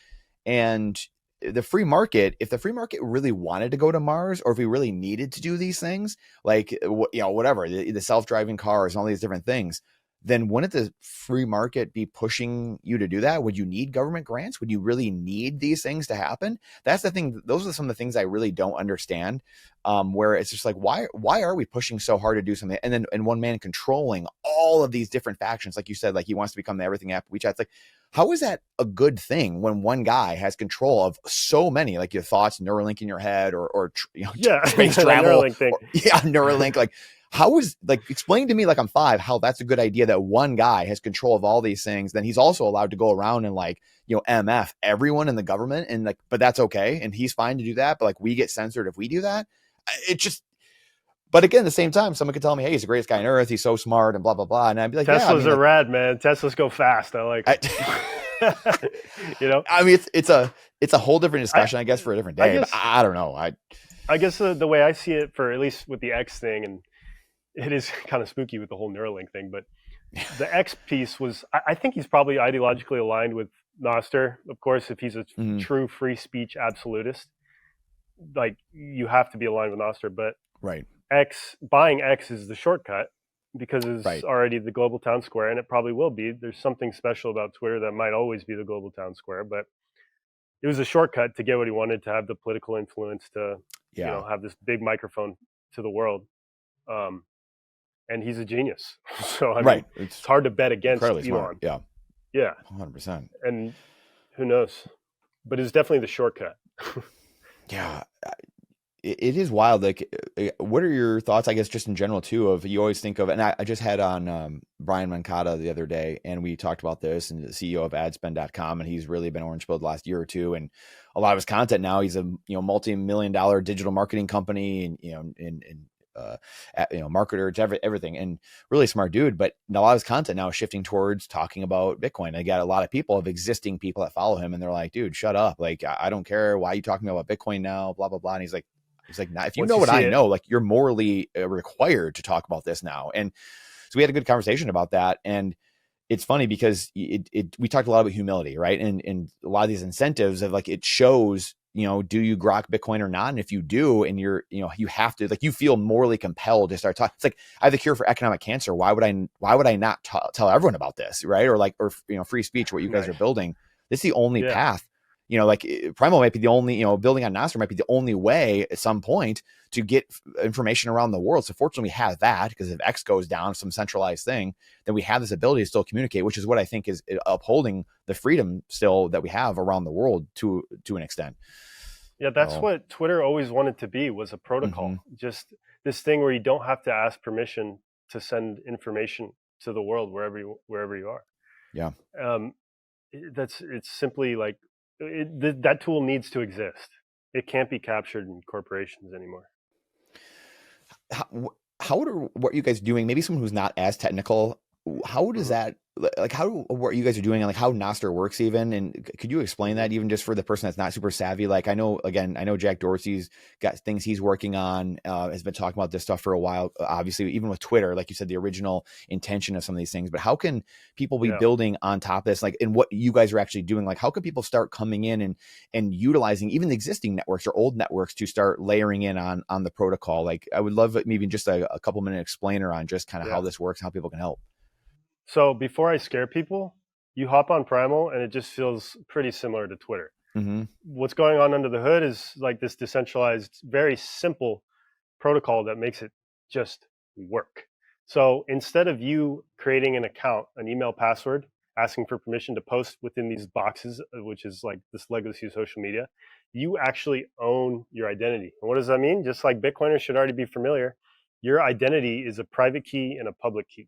And the free market, if the free market really wanted to go to Mars, or if we really needed to do these things, like, whatever, the self-driving cars and all these different things, then wouldn't the free market be pushing you to do that? Would you need government grants? Would you really need these things to happen? That's the thing. Those are some of the things I really don't understand, where it's just like, why are we pushing so hard to do something? And then, and one man controlling all of these different factions, like you said, like he wants to become the everything app WeChat. It's like, how is that a good thing when one guy has control of so many, like your thoughts, Neuralink in your head, or space travel, Neuralink thing. Neuralink, like, how is, like, explain to me, like I'm 5, how that's a good idea that one guy has control of all these things. Then he's also allowed to go around and, like, MF everyone in the government, and like, but that's okay. And he's fine to do that. But like, we get censored if we do that. It just, but again, at the same time, someone could tell me, hey, he's the greatest guy on earth. He's so smart and blah, blah, blah. And I'd be like, Teslas are like, rad, man. Teslas go fast. I like it. I mean, it's a whole different discussion, I guess, for a different day. I don't know. I guess the way I see it, for at least with the X thing, and it is kind of spooky with the whole Neuralink thing, but the X piece was, I think he's probably ideologically aligned with Nostr. Of course, if he's a true free speech absolutist, like, you have to be aligned with Nostr. But right, buying X is the shortcut, because it's already the global town square, and it probably will be. There's something special about Twitter that might always be the global town square, but it was a shortcut to get what he wanted, to have the political influence, to have this big microphone to the world. And he's a genius. So I mean, it's hard to bet against Elon. Smart. Yeah, 100%. And who knows? But it's definitely the shortcut. Yeah, it is wild. Like, what are your thoughts, I guess, just in general too, of, you always think of, and I just had on Brian Mancata the other day, and we talked about this, and the CEO of adspend.com, and he's really been orange pilled the last year or two, and a lot of his content now, he's a multi-million-dollar digital marketing company, and marketer, everything, and really smart dude. But a lot of his content now is shifting towards talking about Bitcoin. I got a lot of existing people that follow him, and they're like, dude, shut up. Like, I don't care. Why are you talking about Bitcoin now? Blah, blah, blah. And he's like, nah, if you know what I know, like, you're morally required to talk about this now. And so we had a good conversation about that. And it's funny because we talked a lot about humility, right? And a lot of these incentives of, like, it shows, do you grok Bitcoin or not? And if you do, and you're, you have to, like, you feel morally compelled to start talking. It's like, I have the cure for economic cancer. Why would I not tell everyone about this? Right. Or free speech, what you guys are building. This is the only path. Like, Primal might be the only, building on Nostr might be the only way at some point to get information around the world. So fortunately we have that, because if X goes down, some centralized thing, then we have this ability to still communicate, which is what I think is upholding the freedom still that we have around the world to an extent. Yeah, that's what Twitter always wanted to be, was a protocol. Just this thing where you don't have to ask permission to send information to the world wherever you are. Yeah. It's simply like, that tool needs to exist. It can't be captured in corporations anymore. What are you guys doing? Maybe someone who's not as technical, how does that, like, what you guys are doing, and like how Nostr works even, and could you explain that even just for the person that's not super savvy? Like, I know Jack Dorsey's got things he's working on, has been talking about this stuff for a while, obviously, even with Twitter, like you said, the original intention of some of these things. But how can people be building on top of this, like, in what you guys are actually doing? Like, how can people start coming in and utilizing even the existing networks or old networks to start layering in on the protocol? Like, I would love maybe just a couple minute explainer on just kind of how this works, how people can help. So before I scare people, you hop on Primal and it just feels pretty similar to Twitter. What's going on under the hood is like this decentralized, very simple protocol that makes it just work. So instead of you creating an account, an email password, asking for permission to post within these boxes, which is like this legacy of social media, you actually own your identity. And what does that mean? Just like Bitcoiners should already be familiar, your identity is a private key and a public key.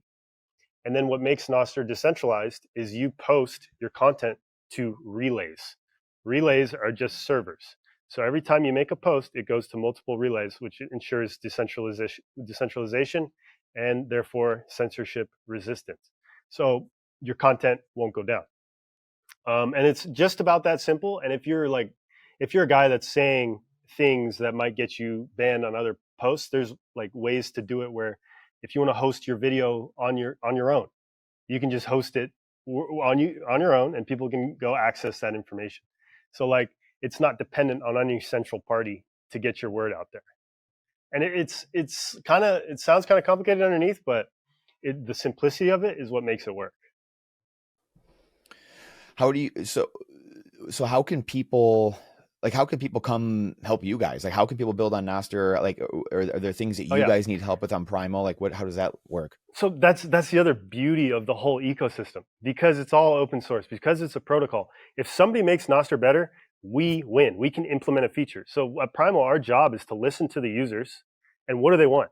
And then what makes Nostr decentralized is you post your content to relays. Relays are just servers. So every time you make a post, it goes to multiple relays, which ensures decentralization and therefore censorship resistance. So your content won't go down. And it's just about that simple. And if you're a guy that's saying things that might get you banned on other posts, there's like ways to do it where if you want to host your video on your own, you can just host it on your own, and people can go access that information. So like, it's not dependent on any central party to get your word out there. And it sounds kind of complicated underneath, but the simplicity of it is what makes it work. So how can people come help you guys? Like, how can people build on Nostr? Like, are there things that you guys need help with on Primal? Like, how does that work? So that's the other beauty of the whole ecosystem, because it's all open source, because it's a protocol. If somebody makes Nostr better, we win. We can implement a feature. So at Primal, our job is to listen to the users and what do they want,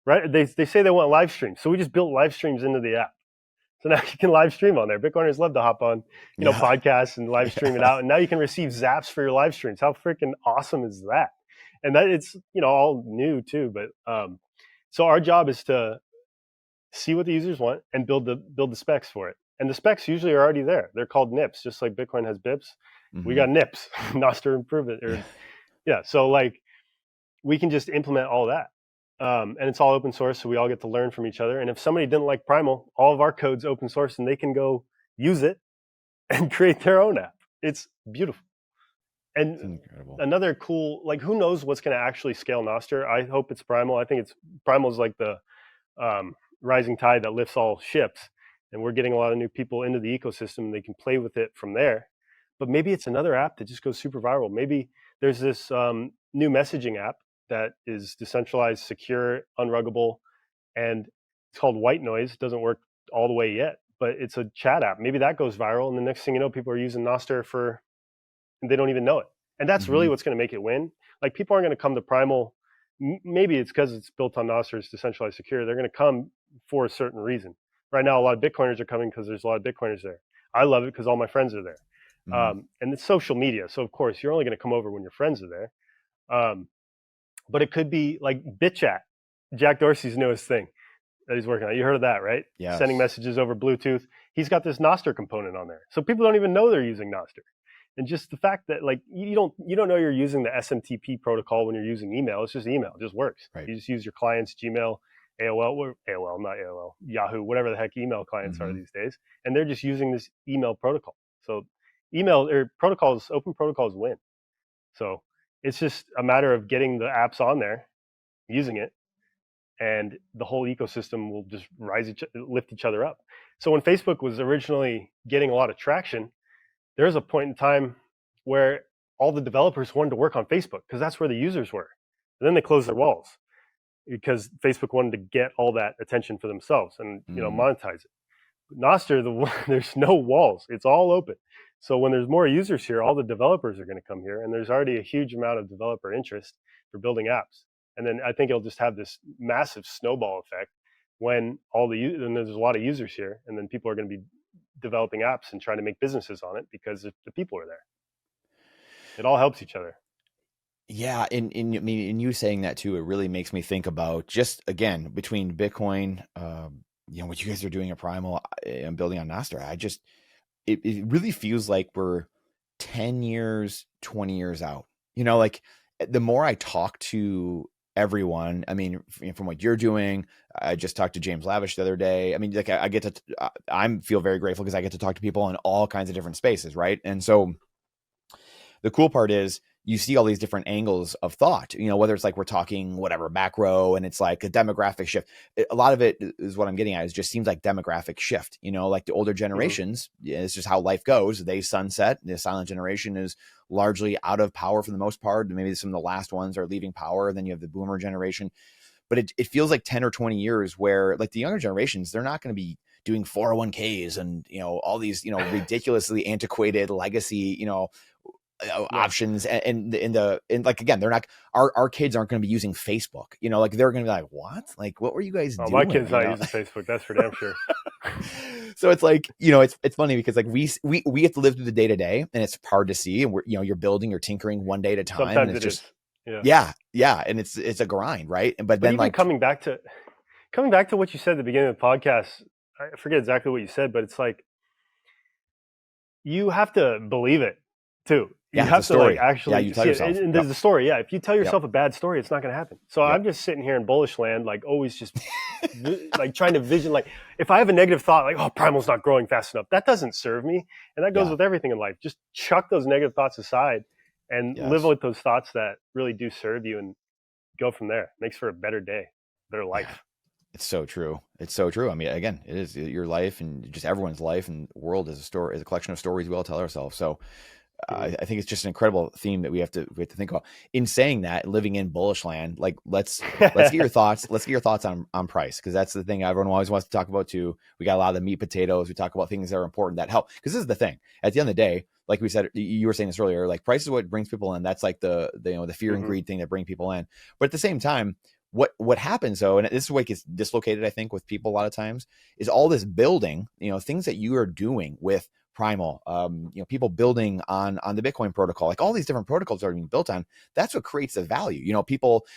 right? They say they want live streams. So we just built live streams into the app. So now you can live stream on there. Bitcoiners love to hop on, podcasts and live stream it out. And now you can receive zaps for your live streams. How freaking awesome is that? And that it's, all new too. But so our job is to see what the users want and build the specs for it. And the specs usually are already there. They're called NIPs, just like Bitcoin has BIPs. Mm-hmm. We got NIPs, Nostr Improvement. So like, we can just implement all that. And it's all open source, so we all get to learn from each other. And if somebody didn't like Primal, all of our code's open source, and they can go use it and create their own app. It's beautiful. And another cool, like, who knows what's going to actually scale Nostr? I hope it's Primal. I think Primal's like the rising tide that lifts all ships. And we're getting a lot of new people into the ecosystem, and they can play with it from there. But maybe it's another app that just goes super viral. Maybe there's this new messaging app that is decentralized, secure, unruggable, and it's called White Noise. It doesn't work all the way yet, but it's a chat app. Maybe that goes viral, and the next thing you know, people are using Nostr and they don't even know it. And that's really what's going to make it win. Like, people aren't going to come to Primal. Maybe it's because it's built on Nostr, it's decentralized, secure. They're going to come for a certain reason. Right now, a lot of Bitcoiners are coming because there's a lot of Bitcoiners there. I love it because all my friends are there. And it's social media. So, of course, you're only going to come over when your friends are there. But it could be like BitChat, Jack Dorsey's newest thing that he's working on. You heard of that, right? Yeah. Sending messages over Bluetooth. He's got this Nostr component on there. So people don't even know they're using Nostr. And just the fact that, like, you don't know you're using the SMTP protocol when you're using email. It's just email. It just works. Right. You just use your client's Gmail, AOL, not AOL, Yahoo, whatever the heck email clients are these days. And they're just using this email protocol. So email or protocols, open protocols win. So it's just a matter of getting the apps on there, using it, and the whole ecosystem will just lift each other up. So when Facebook was originally getting a lot of traction, there was a point in time where all the developers wanted to work on Facebook because that's where the users were. And then they closed their walls because Facebook wanted to get all that attention for themselves and monetize it. But Nostr, there's no walls; it's all open. So when there's more users here, all the developers are going to come here, and there's already a huge amount of developer interest for building apps. And then I think it'll just have this massive snowball effect when and there's a lot of users here, and then people are going to be developing apps and trying to make businesses on it because the people are there. It all helps each other. Yeah, and you saying that too, it really makes me think about just, again, between Bitcoin, what you guys are doing at Primal and building on Nostr. It really feels like we're 10 years, 20 years out. Like, the more I talk to everyone, I mean, from what you're doing, I just talked to James Lavish the other day. I mean, like, I feel very grateful because I get to talk to people in all kinds of different spaces, right? And so the cool part is you see all these different angles of thought, whether it's like we're talking whatever macro and it's like a demographic shift. A lot of it is what I'm getting at is just seems like demographic shift, like the older generations. Yeah, it's just how life goes. They sunset. The silent generation is largely out of power for the most part. Maybe some of the last ones are leaving power. Then you have the boomer generation. But it feels like 10 or 20 years where, like, the younger generations, they're not going to be doing 401ks and, all these, ridiculously antiquated legacy, options and like, again, they're not, our kids aren't going to be using Facebook, like, they're going to be like, what were you guys doing? My kids not using Facebook, that's for damn sure. So it's like, it's funny because, like, we have to live through the day to day, and it's hard to see, and we're, you're building, you're tinkering one day at a time. Sometimes and it's just yeah, and it's a grind, right? But then, even like, coming back to what you said at the beginning of the podcast, I forget exactly what you said, but it's like, you have to believe it too. You Yeah, have it's a to like story. actually Yeah, you tell see it. yourself. And Yep. there's the story. Yeah. If you tell Yep. yourself a bad story, it's not going to happen. So Yep. I'm just sitting here in bullish land, like always just like trying to vision, like if I have a negative thought, like, oh, primal's not growing fast enough, that doesn't serve me. And that goes Yeah. with everything in life. Just chuck those negative thoughts aside and live Yes. with those thoughts that really do serve you and go from there. Makes for a better day, better life. Yeah. It's so true. It's so true. I mean, again, it is your life and just everyone's life and the world is a collection of stories we all tell ourselves. So I think it's just an incredible theme that we have to think about. In saying that, living in bullish land, like let's get your thoughts. Let's get your thoughts on price, because that's the thing everyone always wants to talk about too. We got a lot of the meat potatoes. We talk about things that are important that help. Because this is the thing. At the end of the day, like we said, you were saying this earlier. Like price is what brings people in. That's like the fear and greed thing that bring people in. But at the same time, what happens though, and this is what gets dislocated, I think, with people a lot of times, is all this building. Things that you are doing with Primal, people building on the Bitcoin protocol, like all these different protocols are being built on. That's what creates the value. People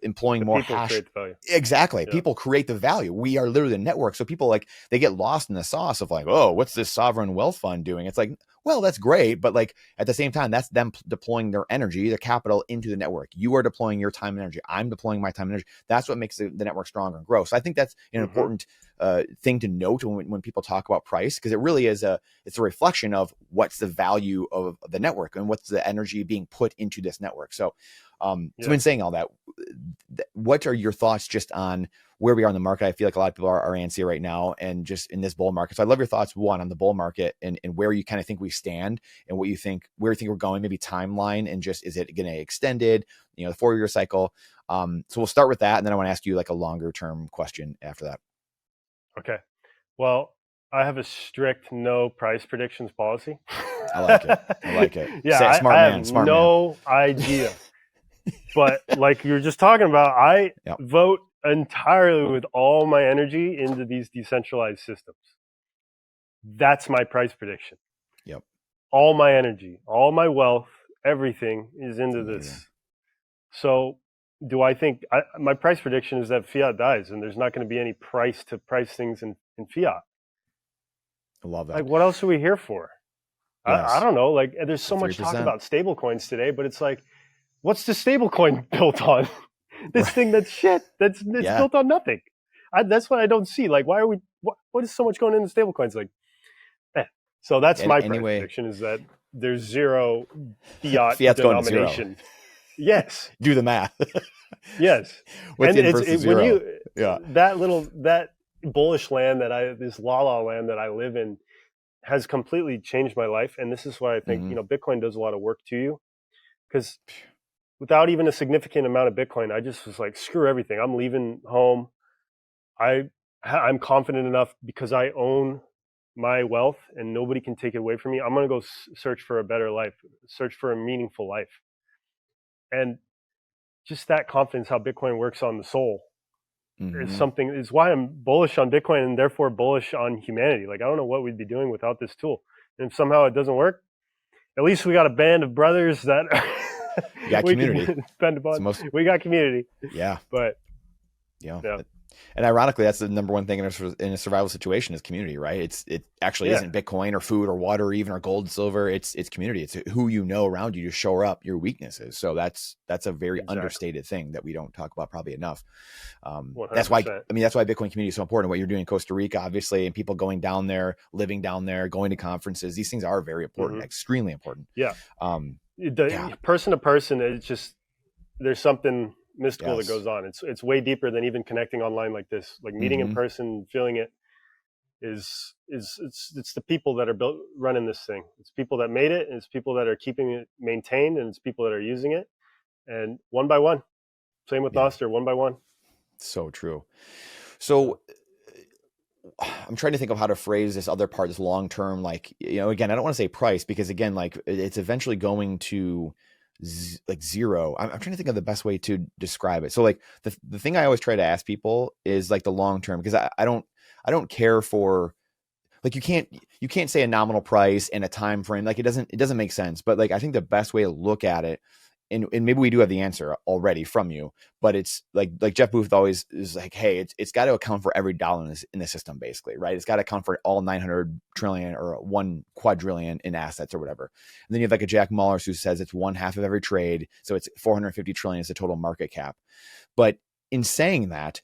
employing more hash. Create the value. Exactly. Yeah. People create the value. We are literally the network. So people they get lost in the sauce of like, oh, what's this sovereign wealth fund doing? It's like, well, that's great. But like at the same time, that's them deploying their energy, their capital into the network. You are deploying your time and energy. I'm deploying my time and energy. That's what makes the network stronger and grow. So I think that's an important thing to note when people talk about price, because it really is it's a reflection of what's the value of the network and what's the energy being put into this network. So, so in saying all that, what are your thoughts just on where we are in the market? I feel like a lot of people are antsy right now and just in this bull market. So I'd love your thoughts, one, on the bull market and where you kind of think we stand and where you think we're going, maybe timeline, and just, is it going to extended, the 4-year cycle? So we'll start with that. And then I want to ask you like a longer term question after that. Okay. Well, I have a strict no price predictions policy. I like it. Yeah, smart I man. have Smart no idea. But like you were just talking about, I vote entirely with all my energy into these decentralized systems. That's my price prediction. Yep. All my energy, all my wealth, everything is into this. So do I think my price prediction is that fiat dies and there's not going to be any price to price things in fiat? I love that. Like, what else are we here for? Yes. I don't know. Like, there's so 3%. Much talk about stable coins today, but it's like, what's the stable coin built on? This thing that's shit. It's built on nothing. That's what I don't see. Like, why are we? What is so much going into stable coins? Like, So that's my prediction: is that there's zero fiat denomination. Yes. Do the math. Yes. And it's zero. That bullish land this la land that I live in has completely changed my life. And this is why I think, Bitcoin does a lot of work to you, because without even a significant amount of Bitcoin, I just was like, screw everything. I'm leaving home. I'm confident enough because I own my wealth and nobody can take it away from me. I'm going to go search for a better life, search for a meaningful life. And just that confidence, how Bitcoin works on the soul, is why I'm bullish on Bitcoin and therefore bullish on humanity. Like, I don't know what we'd be doing without this tool. And if somehow it doesn't work, at least we got a band of brothers that we community. Spend upon. We got community. Yeah. But yeah. And ironically, that's the number one thing in a survival situation is community, right? It actually isn't Bitcoin or food or water or even or gold and silver. It's community. It's who you know around you to shore up your weaknesses. So that's a very understated thing that we don't talk about probably enough. That's why Bitcoin community is so important. What you're doing in Costa Rica, obviously, and people going down there, living down there, going to conferences. These things are very important, extremely important. Yeah. Person to person, it's just there's something mystical that goes on. It's way deeper than even connecting online like this. Like meeting in person, feeling it it's the people that are running this thing. It's people that made it, and it's people that are keeping it maintained, and it's people that are using it. And one by one, same with Nostr, one by one. So true. So I'm trying to think of how to phrase this other part, this long term. Like, again, I don't want to say price, because again, like it's eventually going to like zero. I'm trying to think of the best way to describe it. So like the thing I always try to ask people is like the long term, because I don't care for, like, you can't say a nominal price and a time frame. Like it doesn't make sense. But like I think the best way to look at it and maybe we do have the answer already from you, but it's like Jeff Booth always is like, hey, it's got to account for every dollar in the system, basically, right? It's got to account for all 900 trillion or 1 quadrillion in assets or whatever. And then you have like a Jack Mallers who says it's 1/2 of every trade, so it's 450 trillion is the total market cap. But in saying that,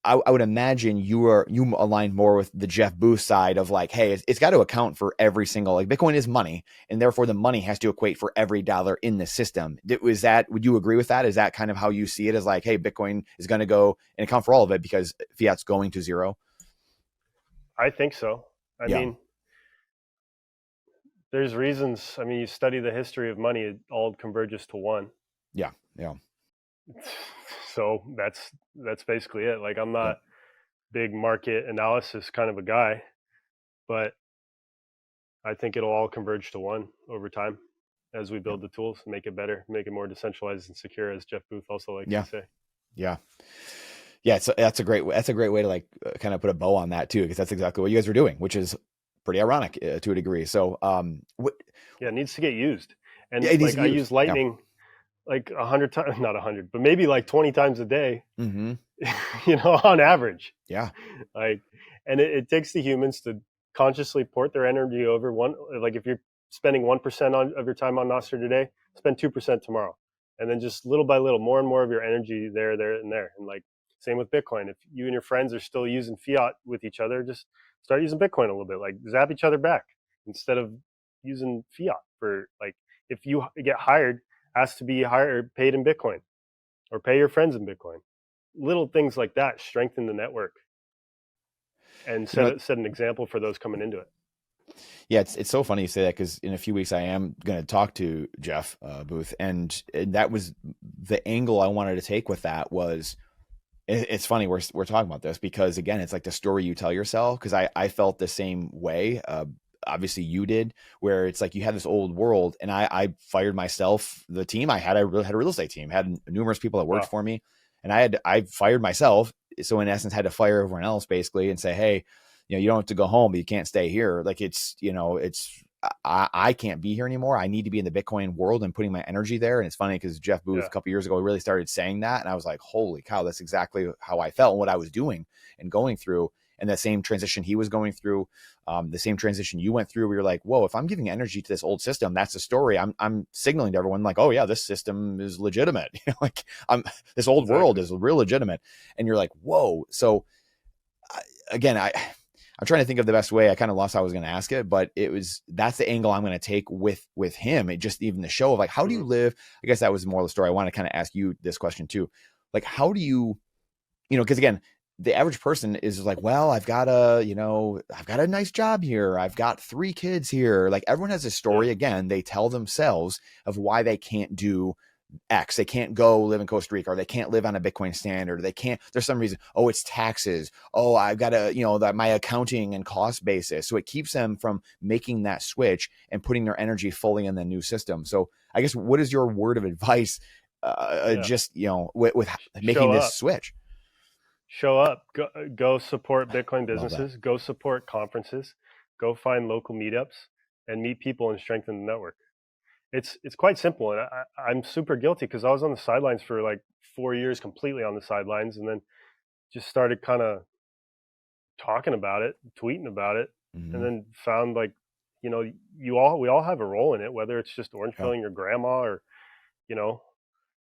I would imagine you align more with the Jeff Booth side of like, hey, it's got to account for every single, like Bitcoin is money, and therefore the money has to equate for every dollar in the system. Would you agree with that? Is that kind of how you see it, as like, hey, Bitcoin is going to go and account for all of it because fiat's going to zero? I think so. I mean, there's reasons. I mean, you study the history of money, it all converges to one. Yeah. So that's basically it. Like, I'm not big market analysis kind of a guy, but I think it'll all converge to one over time as we build the tools, make it better, make it more decentralized and secure, as Jeff Booth also likes to say. Yeah. So that's a great way to like kind of put a bow on that too, because that's exactly what you guys are doing, which is pretty ironic to a degree. So, it needs to get used. And like, I use Lightning like 100 times, not 100, but maybe like 20 times a day, mm-hmm. On average. Yeah. Like, and it takes the humans to consciously port their energy over one. Like, if you're spending 1% of your time on Nostr today, spend 2% tomorrow. And then just little by little, more and more of your energy there, and there. And like, same with Bitcoin. If you and your friends are still using fiat with each other, just start using Bitcoin a little bit, like zap each other back instead of using fiat. For like, if you get hired, ask to be paid in Bitcoin, or pay your friends in Bitcoin. Little things like that strengthen the network and set an example for those coming into it. Yeah, it's so funny you say that, because in a few weeks I am going to talk to Jeff Booth, and that was the angle I wanted to take with that. Was it's funny we're talking about this, because again, it's like the story you tell yourself, because I felt the same way. Obviously you did, where it's like you had this old world, and I fired myself. The team I had a real estate team, had numerous people that worked for me, and I fired myself. So in essence, had to fire everyone else basically and say, hey, you don't have to go home, but you can't stay here. Like, I can't be here anymore. I need to be in the Bitcoin world and putting my energy there. And it's funny because Jeff Booth a couple years ago really started saying that, and I was like, holy cow, that's exactly how I felt and what I was doing and going through. And that same transition he was going through, the same transition you went through, we were like, whoa, if I'm giving energy to this old system, that's the story. I'm signaling to everyone like, oh yeah, this system is legitimate. Like, this old world is real legitimate. And you're like, whoa. So again, I'm trying to think of the best way. I kind of lost how I was going to ask it, but that's the angle I'm going to take with him. It just, even the show of like, how do you live? I guess that was more of the story. I want to kind of ask you this question too. Like, how do you, because again, the average person is like, well, I've got a nice job here. I've got 3 kids here. Like, everyone has a story. Again, they tell themselves of why they can't do X. They can't go live in Costa Rica, or they can't live on a Bitcoin standard. They can't, there's some reason. Oh, it's taxes. Oh, I've got that my accounting and cost basis. So it keeps them from making that switch and putting their energy fully in the new system. So I guess, what is your word of advice? Just, with making this switch? Show up, go support Bitcoin businesses, go support conferences, go find local meetups and meet people and strengthen the network. It's quite simple. And I'm super guilty, because I was on the sidelines for like 4 years, completely on the sidelines, and then just started kind of talking about it, tweeting about it, and then found like, we all have a role in it, whether it's just orange pilling your grandma, or,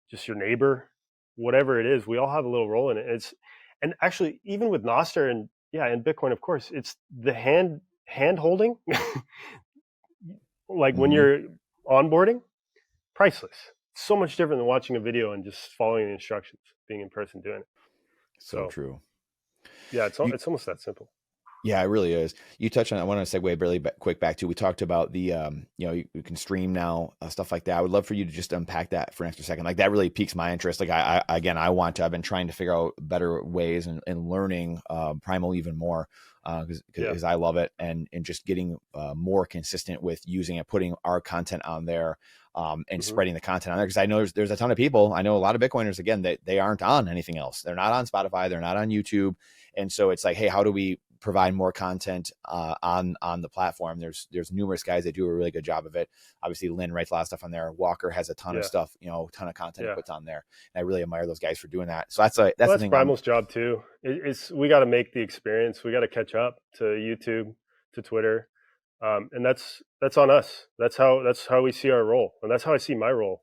just your neighbor, whatever it is, we all have a little role in it. And actually, even with Nostr and Bitcoin, of course, it's the hand holding, like when you're onboarding, priceless. So much different than watching a video and just following the instructions, being in person doing it. So true. Yeah, it's almost that simple. Yeah, it really is. You touched on, I want to segue really quick back to, we talked about the, you can stream now, stuff like that. I would love for you to just unpack that for an extra second. Like, that really piques my interest. Like, I've been trying to figure out better ways and learning Primal even more, because I love it, and just getting more consistent with using it, putting our content on there, and spreading the content on there. Because I know there's a ton of people. I know a lot of Bitcoiners, again, that they aren't on anything else. They're not on Spotify. They're not on YouTube. And so it's like, hey, how do we provide more content on the platform. There's numerous guys that do a really good job of it. Obviously, Lynn writes a lot of stuff on there. Walker has a ton of stuff, a ton of content he puts on there. And I really admire those guys for doing that. So that's the thing. Primal's job too. We got to make the experience. We got to catch up to YouTube, to Twitter, and that's on us. That's how we see our role, and that's how I see my role.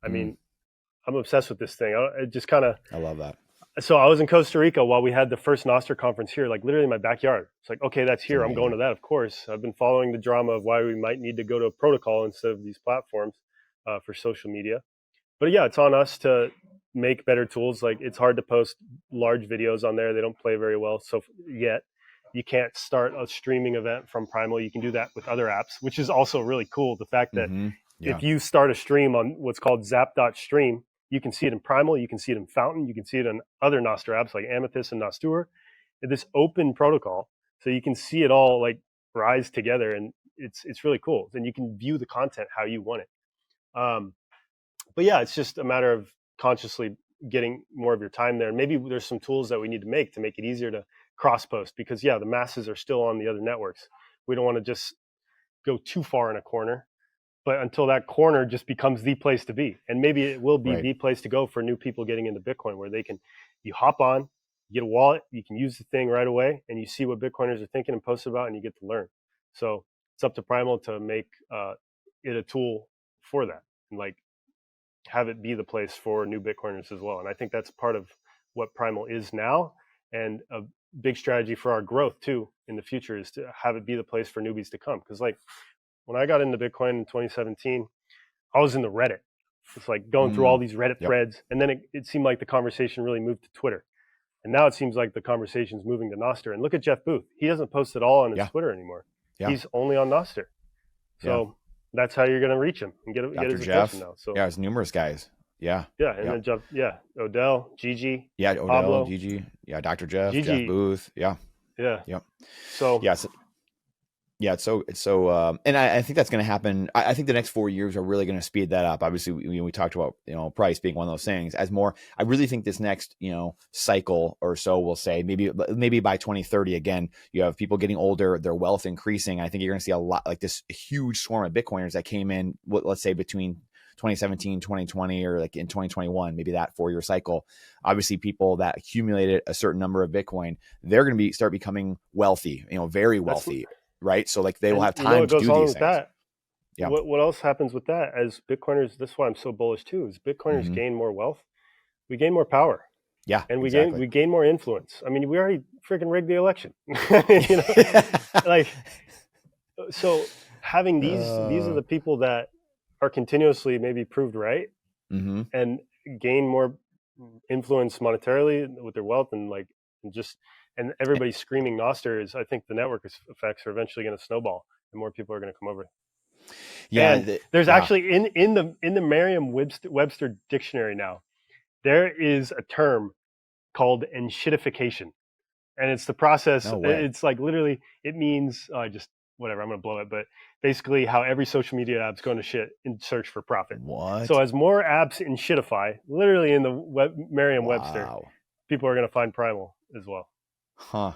I mean, I'm obsessed with this thing. I love that. So I was in Costa Rica while we had the first Nostr conference here, like literally in my backyard. It's like, okay, that's here. I'm going to that, of course. I've been following the drama of why we might need to go to a protocol instead of these platforms for social media. But yeah, it's on us to make better tools. Like, it's hard to post large videos on there. They don't play very well. So yet you can't start a streaming event from Primal. You can do that with other apps, which is also really cool. The fact that if you start a stream on what's called zap.stream, you can see it in Primal, you can see it in Fountain, you can see it in other Nostr apps like Amethyst and Nostr. This open protocol, so you can see it all like rise together, and it's really cool. Then you can view the content how you want it. But yeah, it's just a matter of consciously getting more of your time there. And maybe there's some tools that we need to make it easier to cross post, because the masses are still on the other networks. We don't want to just go too far in a corner. But until that corner just becomes the place to be. And maybe it will be the place to go for new people getting into Bitcoin, where you hop on, you get a wallet, you can use the thing right away, and you see what Bitcoiners are thinking and post about, and you get to learn. So it's up to Primal to make it a tool for that, and like have it be the place for new Bitcoiners as well. And I think that's part of what Primal is now, and a big strategy for our growth too in the future is to have it be the place for newbies to come. Because like, when I got into Bitcoin in 2017, I was in the Reddit. It's like going through all these Reddit threads. And then it seemed like the conversation really moved to Twitter. And now it seems like the conversation's moving to Nostr. And look at Jeff Booth. He doesn't post at all on his Twitter anymore. He's only on Nostr. So that's how you're going to reach him and get his attention now. So there's numerous guys. Yeah. Yeah. And then Jeff, Odell, Gigi. Yeah. Odell, Pablo. Gigi. Yeah. Dr. Jeff, Gigi. Jeff Booth. Yeah. Yeah. Yep. So, it's so, and I think that's going to happen. I think the next 4 years are really going to speed that up. Obviously, we talked about, price being one of those things. I really think this next, cycle or so, we'll say maybe by 2030, again, you have people getting older, their wealth increasing. I think you're going to see a lot, like this huge swarm of Bitcoiners that came in, let's say between 2017, 2020, or like in 2021, maybe that 4-year cycle. Obviously, people that accumulated a certain number of Bitcoin, they're going to start becoming wealthy, very wealthy. Right. So like they will have time to do these things. That. Yeah. What else happens with that as Bitcoiners? That's why I'm so bullish too, is Bitcoiners gain more wealth. We gain more power. Yeah. And we gain more influence. I mean, we already freaking rigged the election. Like, so having these are the people that are continuously maybe proved right and gain more influence monetarily with their wealth, and everybody's screaming Nostr I think the network effects are eventually going to snowball and more people are going to come over. Yeah. And there's actually in the Merriam-Webster dictionary now, there is a term called enshittification. And it's the process. It's like literally, it means whatever, I'm going to blow it. But basically how every social media app's going to shit in search for profit. What? So as more apps enshittify, literally in the Merriam-Webster, people are going to find Primal as well. Huh.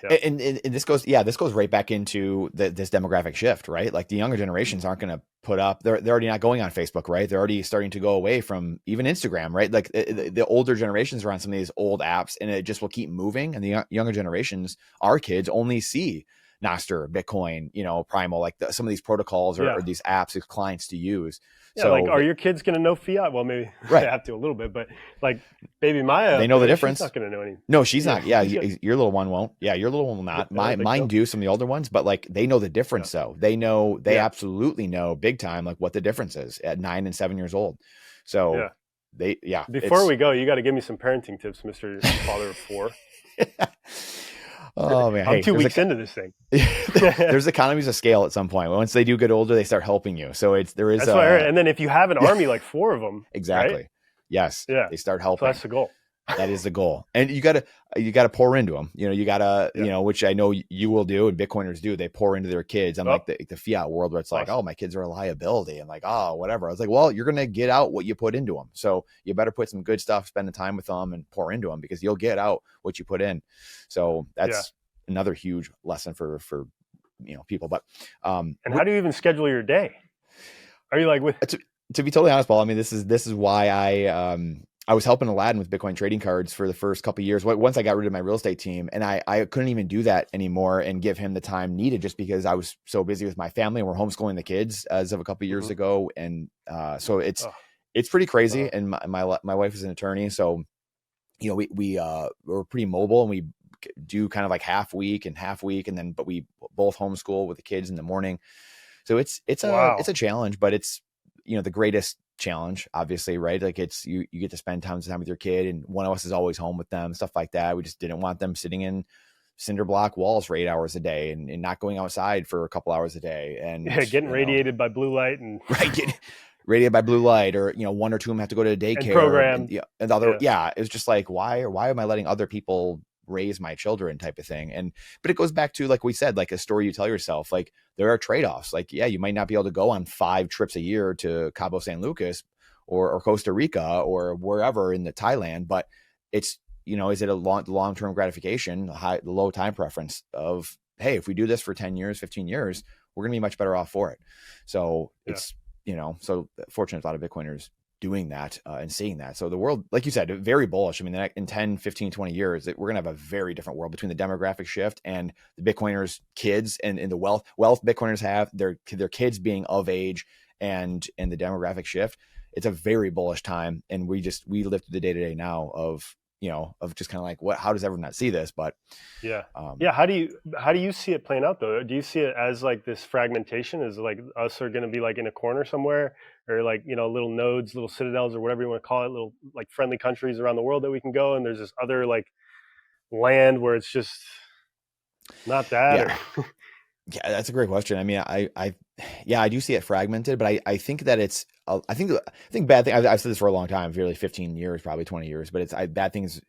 Yep. And this goes right back into this demographic shift, right? Like the younger generations aren't going to put up, they're already not going on Facebook, right? They're already starting to go away from even Instagram, right? Like the older generations are on some of these old apps, and it just will keep moving. And the younger generations, our kids, only see Nostr, Bitcoin, Primal, like some of these protocols or these apps, these clients to use. Yeah, so, like, are your kids going to know fiat? Well, maybe they have to a little bit, but like baby Maya, they know the difference. She's not going to know anything. No, she's not. Yeah, your little one won't. Yeah, your little one will not. Mine do, some of the older ones, but like they know the difference though. They absolutely know big time like what the difference is at 9 and 7 years old. So Before we go, you got to give me some parenting tips, Mr. Father of 4. Oh man, I'm 2 weeks into this thing. There's economies of scale at some point. Once they do get older, they start helping you. So there is. That's what I heard. And then if you have an army, like 4 of them, exactly. Right? Yes. Yeah. They start helping. So that's the goal. That is the goal. And you gotta pour into them. You gotta, which I know you will do, and Bitcoiners do. They pour into their kids. I'm like the fiat world where it's like, oh, my kids are a liability. I'm like, oh, whatever. I was like, well, you're gonna get out what you put into them. So you better put some good stuff, spend the time with them, and pour into them, because you'll get out what you put in. So another huge lesson for people. But and how do you even schedule your day? Are you like with to be totally honest, Paul, I mean, this is why I was helping Aladdin with Bitcoin trading cards for the first couple of years. Once I got rid of my real estate team, and I couldn't even do that anymore and give him the time needed, just because I was so busy with my family, and we're homeschooling the kids as of a couple of years ago. And so it's pretty crazy. And my wife is an attorney, so we're pretty mobile, and we do kind of like half week, and then but we both homeschool with the kids in the morning. So it's a challenge, but it's the greatest challenge, obviously, right? Like it's you get to spend tons of time with your kid, and one of us is always home with them, stuff like that. We just didn't want them sitting in cinder block walls for 8 hours a day and not going outside for a couple hours a day, and getting radiated by blue light and right, radiated by blue light, or one or two of them have to go to daycare and program and other it's just like why am I letting other people raise my children type of thing. But it goes back to, like we said, like a story you tell yourself. Like there are trade-offs. Like you might not be able to go on 5 trips a year to Cabo San Lucas or Costa Rica or wherever in the Thailand, but it's is it a long-term gratification, the low time preference of, hey, if we do this for 10 years 15 years, we're gonna be much better off for it. So it's so fortunate a lot of Bitcoiners doing that and seeing that. So the world, like you said, very bullish. I mean, in 10, 15, 20 years, we're going to have a very different world between the demographic shift and the Bitcoiners' kids and the wealth Bitcoiners have, their kids being of age, and the demographic shift. It's a very bullish time. And we live through the day-to-day now of just kind of like, how does everyone not see this? But how do you see it playing out though? Do you see it as like this fragmentation? Is like us are going to be like in a corner somewhere, or like little nodes, little citadels, or whatever you want to call it, little like friendly countries around the world that we can go, and there's this other like land where it's just not that? Yeah, that's a great question. I mean, I do see it fragmented, but I think that it's, I think bad thing. I've said this for a long time, really 15 years, probably 20 years, but bad things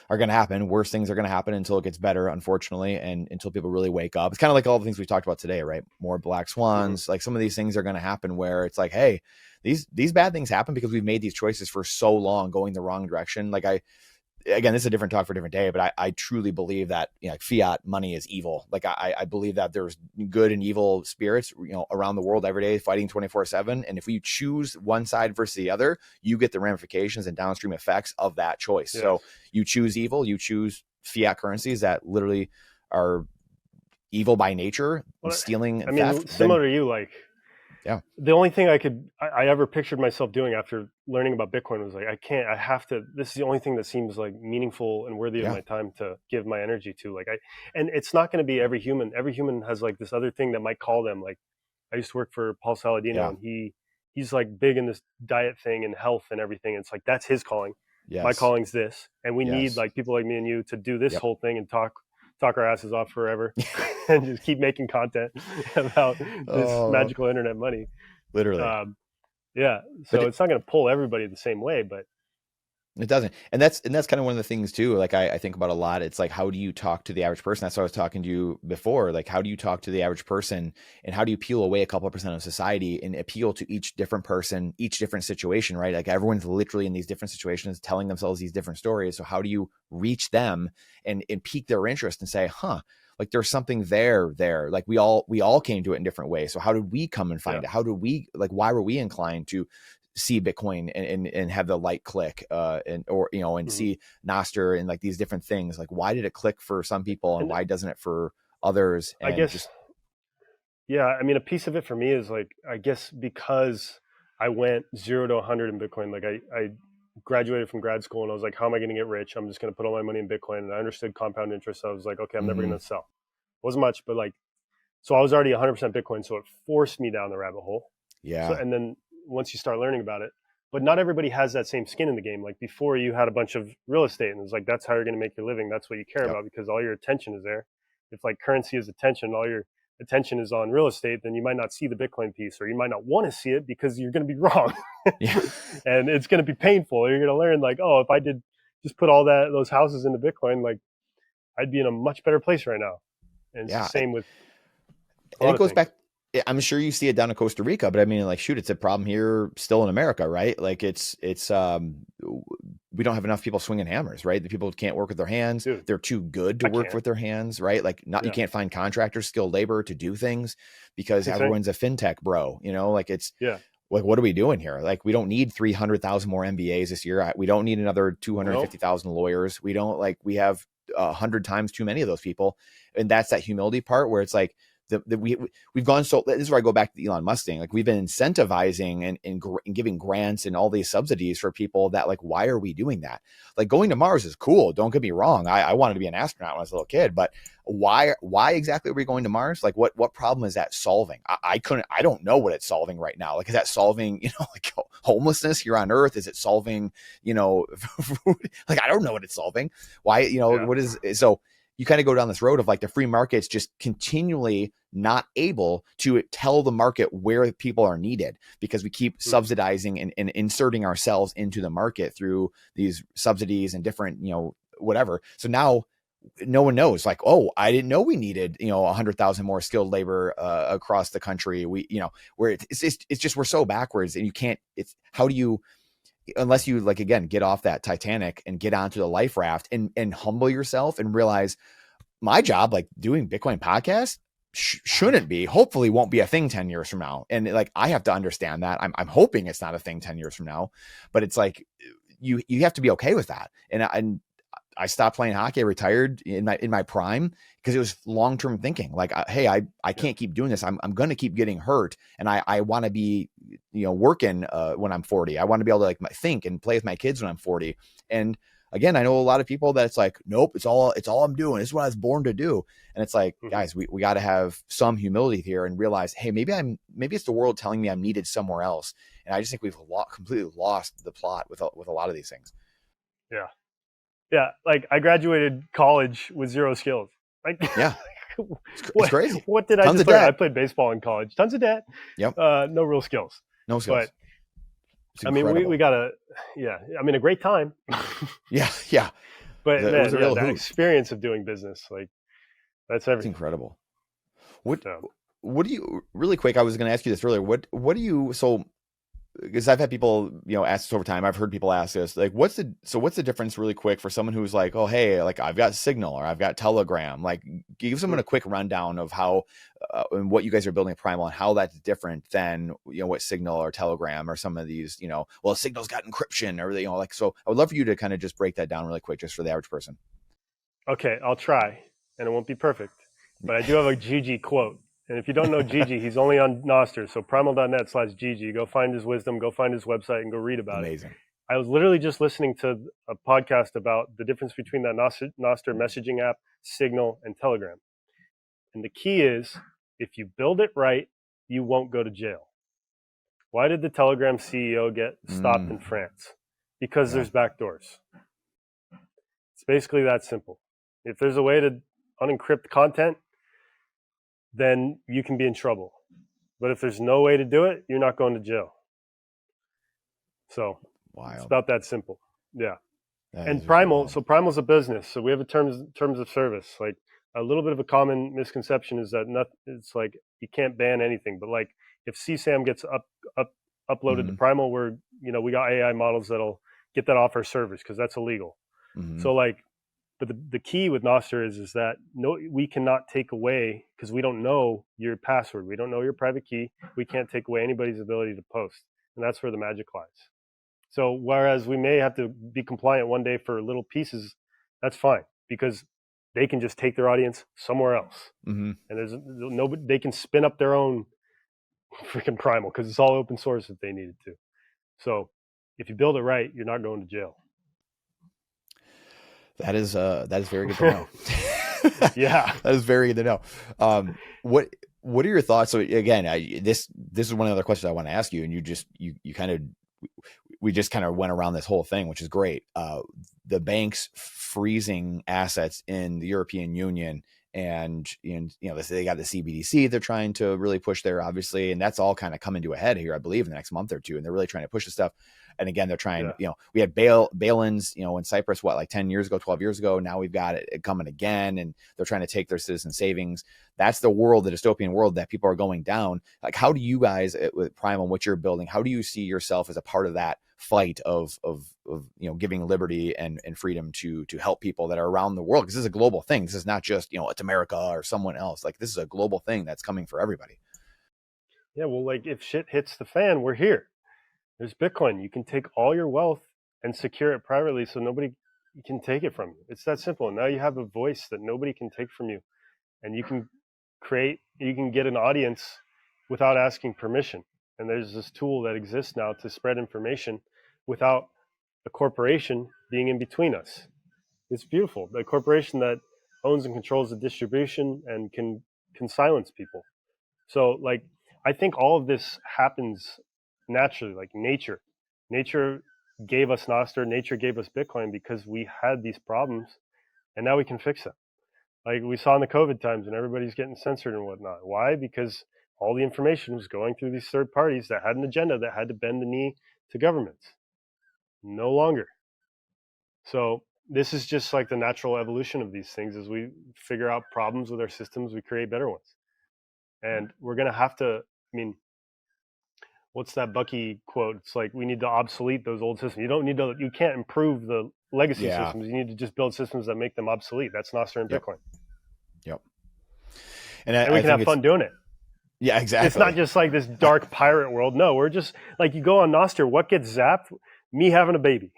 are going to happen. Worse things are going to happen until it gets better, unfortunately. And until people really wake up. It's kind of like all the things we talked about today, right? More black swans. Like some of these things are going to happen where it's like, hey, these bad things happen because we've made these choices for so long going the wrong direction. Like again, this is a different talk for a different day, but I truly believe that like fiat money is evil. Like I believe that there's good and evil spirits, around the world every day fighting 24/7. And if you choose one side versus the other, you get the ramifications and downstream effects of that choice. Yes. So you choose evil, you choose fiat currencies that literally are evil by nature, stealing and theft. Similar to you, like, the only thing I ever pictured myself doing after learning about Bitcoin was like, this is the only thing that seems like meaningful and worthy of my time to give my energy to. Like and it's not going to be every human. Every human has like this other thing that might call them. Like I used to work for Paul Saladino, and he's like big in this diet thing and health and everything. It's like, that's his calling. Yes. My calling's this. And we need like people like me and you to do this whole thing and talk our asses off forever and just keep making content about this magical internet money. Literally. So it's not going to pull everybody the same way, but it doesn't. And that's kind of one of the things too. Like I think about a lot. It's like, how do you talk to the average person? That's what I was talking to you before. Like, how do you talk to the average person, and how do you peel away a couple of percent of society and appeal to each different person, each different situation, right? Like everyone's literally in these different situations telling themselves these different stories. So how do you reach them and pique their interest and say, like there's something there. Like we all came to it in different ways. So how did we come and find it? How did we, like, why were we inclined to see Bitcoin and have the light click and see Nostr and like these different things? Like, why did it click for some people and why doesn't it for others? And I guess, I mean, a piece of it for me is like, I guess because I went 0 to 100 in Bitcoin, like I graduated from grad school and I was like, how am I going to get rich? I'm just going to put all my money in Bitcoin. And I understood compound interest. So I was like, okay, I'm never going to sell. It wasn't much, but like, so I was already 100% Bitcoin. So it forced me down the rabbit hole. Yeah. So, and then once you start learning about it, but not everybody has that same skin in the game. Like before, you had a bunch of real estate and it's like, that's how you're going to make your living. That's what you care about because all your attention is there. If like currency is attention, all your attention is on real estate, then you might not see the Bitcoin piece, or you might not want to see it because you're going to be wrong. And it's going to be painful. You're going to learn like, oh, if I did just put all those houses into Bitcoin, like I'd be in a much better place right now. And it's the same with and it goes back. I'm sure you see it down in Costa Rica, but I mean, like, shoot, it's a problem here still in America, right? Like it's we don't have enough people swinging hammers, right? The people can't work with their hands. Dude, They're too good to work with their hands, right? Like you can't find contractors, skilled labor to do things because everyone's a fintech bro, like it's, like, what are we doing here? Like, we don't need 300,000 more MBAs this year. We don't need another 250,000 lawyers. We don't, like, we have 100 times too many of those people. And that's that humility part where it's like, we've gone so, this is where I go back to the Elon Musk thing. Like, we've been incentivizing and giving grants and all these subsidies for people that, like, why are we doing that? Like, going to Mars is cool. Don't get me wrong. I wanted to be an astronaut when I was a little kid, but why exactly are we going to Mars? Like, what problem is that solving? I don't know what it's solving right now. Like, is that solving, like, homelessness here on Earth? Is it solving, like, I don't know what it's solving. Why, what is, so you kind of go down this road of, like, the free market's just continually not able to tell the market where people are needed because we keep subsidizing and inserting ourselves into the market through these subsidies and different, whatever. So now no one knows, like, oh, I didn't know we needed, 100,000 more skilled labor across the country. We, where it's just, we're so backwards, and you can't, how do you, unless you, like, again, get off that Titanic and get onto the life raft and humble yourself and realize my job, like doing Bitcoin podcasts, shouldn't be, hopefully won't be a thing 10 years from now. And, like, I have to understand that. I'm hoping it's not a thing 10 years from now, but it's like, you have to be okay with that. And I stopped playing hockey. I retired in my prime because it was long-term thinking. Like, hey, I can't keep doing this. I'm going to keep getting hurt. And I want to be, working when I'm 40. I want to be able to, like, think and play with my kids when I'm 40. And again, I know a lot of people that it's like, nope, it's all I'm doing. It's what I was born to do. And it's like, guys, we got to have some humility here and realize, hey, maybe it's the world telling me I'm needed somewhere else. And I just think we've completely lost the plot with a lot of these things. Yeah. Yeah, like, I graduated college with zero skills. Like, yeah, it's crazy. What did I just learn? I played baseball in college. Tons of debt. Yep. No real skills. No skills. But I mean, we got a great time. yeah. But the experience of doing business, like, that's everything. It's incredible. What do you, really quick, I was going to ask you this earlier. What do you, so, because I've had people, ask this over time. I've heard people ask this, like, what's the difference, really quick, for someone who's like, oh, hey, like, I've got Signal or I've got Telegram, like, give someone a quick rundown of how and what you guys are building at Primal and how that's different than, what Signal or Telegram or some of these, well, Signal's got encryption or, like, so I would love for you to kind of just break that down really quick, just for the average person. Okay, I'll try, and it won't be perfect, but I do have a Gigi quote. And if you don't know Gigi, he's only on Nostr. So primal.net/Gigi. Go find his wisdom, go find his website, and go read about it. Amazing. I was literally just listening to a podcast about the difference between that Nostr messaging app, Signal, and Telegram. And the key is, if you build it right, you won't go to jail. Why did the Telegram CEO get stopped in France? Because there's backdoors. It's basically that simple. If there's a way to unencrypt content, then you can be in trouble. But if there's no way to do it, you're not going to jail. So it's about that simple. Yeah. And Primal, so Primal's a business. So we have a terms of service. Like, a little bit of a common misconception is that it's like you can't ban anything. But, like, if CSAM gets uploaded to Primal, we got AI models that'll get that off our servers because that's illegal. So, like, but the key with Nostr is that we cannot take away, because we don't know your password. We don't know your private key. We can't take away anybody's ability to post. And that's where the magic lies. So whereas we may have to be compliant one day for little pieces, that's fine, because they can just take their audience somewhere else. And there's nobody, they can spin up their own freaking Primal because it's all open source if they needed to. So if you build it right, you're not going to jail. That is very good to know. Yeah, that is very good to know. What are your thoughts? So again, this is one of the other questions I want to ask you, and we just kind of went around this whole thing, which is great. The banks freezing assets in the European Union and they got the CBDC they're trying to really push there, obviously, and that's all kind of coming to a head here, I believe, in the next month or two, and they're really trying to push the stuff. And again, they're trying, we had bail-ins, in Cyprus, like 10 years ago, 12 years ago. Now we've got it coming again, and they're trying to take their citizen savings. That's the world, the dystopian world that people are going down. Like, how do you guys, with Primal, what you're building, how do you see yourself as a part of that fight of giving liberty and freedom to help people that are around the world? Because this is a global thing. This is not just, it's America or someone else. Like, this is a global thing that's coming for everybody. Yeah, well, like, if shit hits the fan, we're here. There's Bitcoin. You can take all your wealth and secure it privately so nobody can take it from you. It's that simple. Now you have a voice that nobody can take from you. And you can get an audience without asking permission. And there's this tool that exists now to spread information without a corporation being in between us. It's beautiful. The corporation that owns and controls the distribution and can silence people. So, like, I think all of this happens naturally, like nature gave us Nostr, nature gave us Bitcoin because we had these problems, and now we can fix them. Like we saw in the COVID times, and everybody's getting censored and whatnot. Why? Because all the information was going through these third parties that had an agenda that had to bend the knee to governments. No longer. So this is just like the natural evolution of these things. As we figure out problems with our systems, we create better ones. And we're going to have to, what's that Bucky quote? It's like, we need to obsolete those old systems. You can't improve the legacy systems. You need to just build systems that make them obsolete. That's Nostr and Bitcoin. Yep. And we can have fun doing it. Yeah, exactly. It's not just like this dark pirate world. No, we're just like, you go on Nostr, what gets zapped? Me having a baby.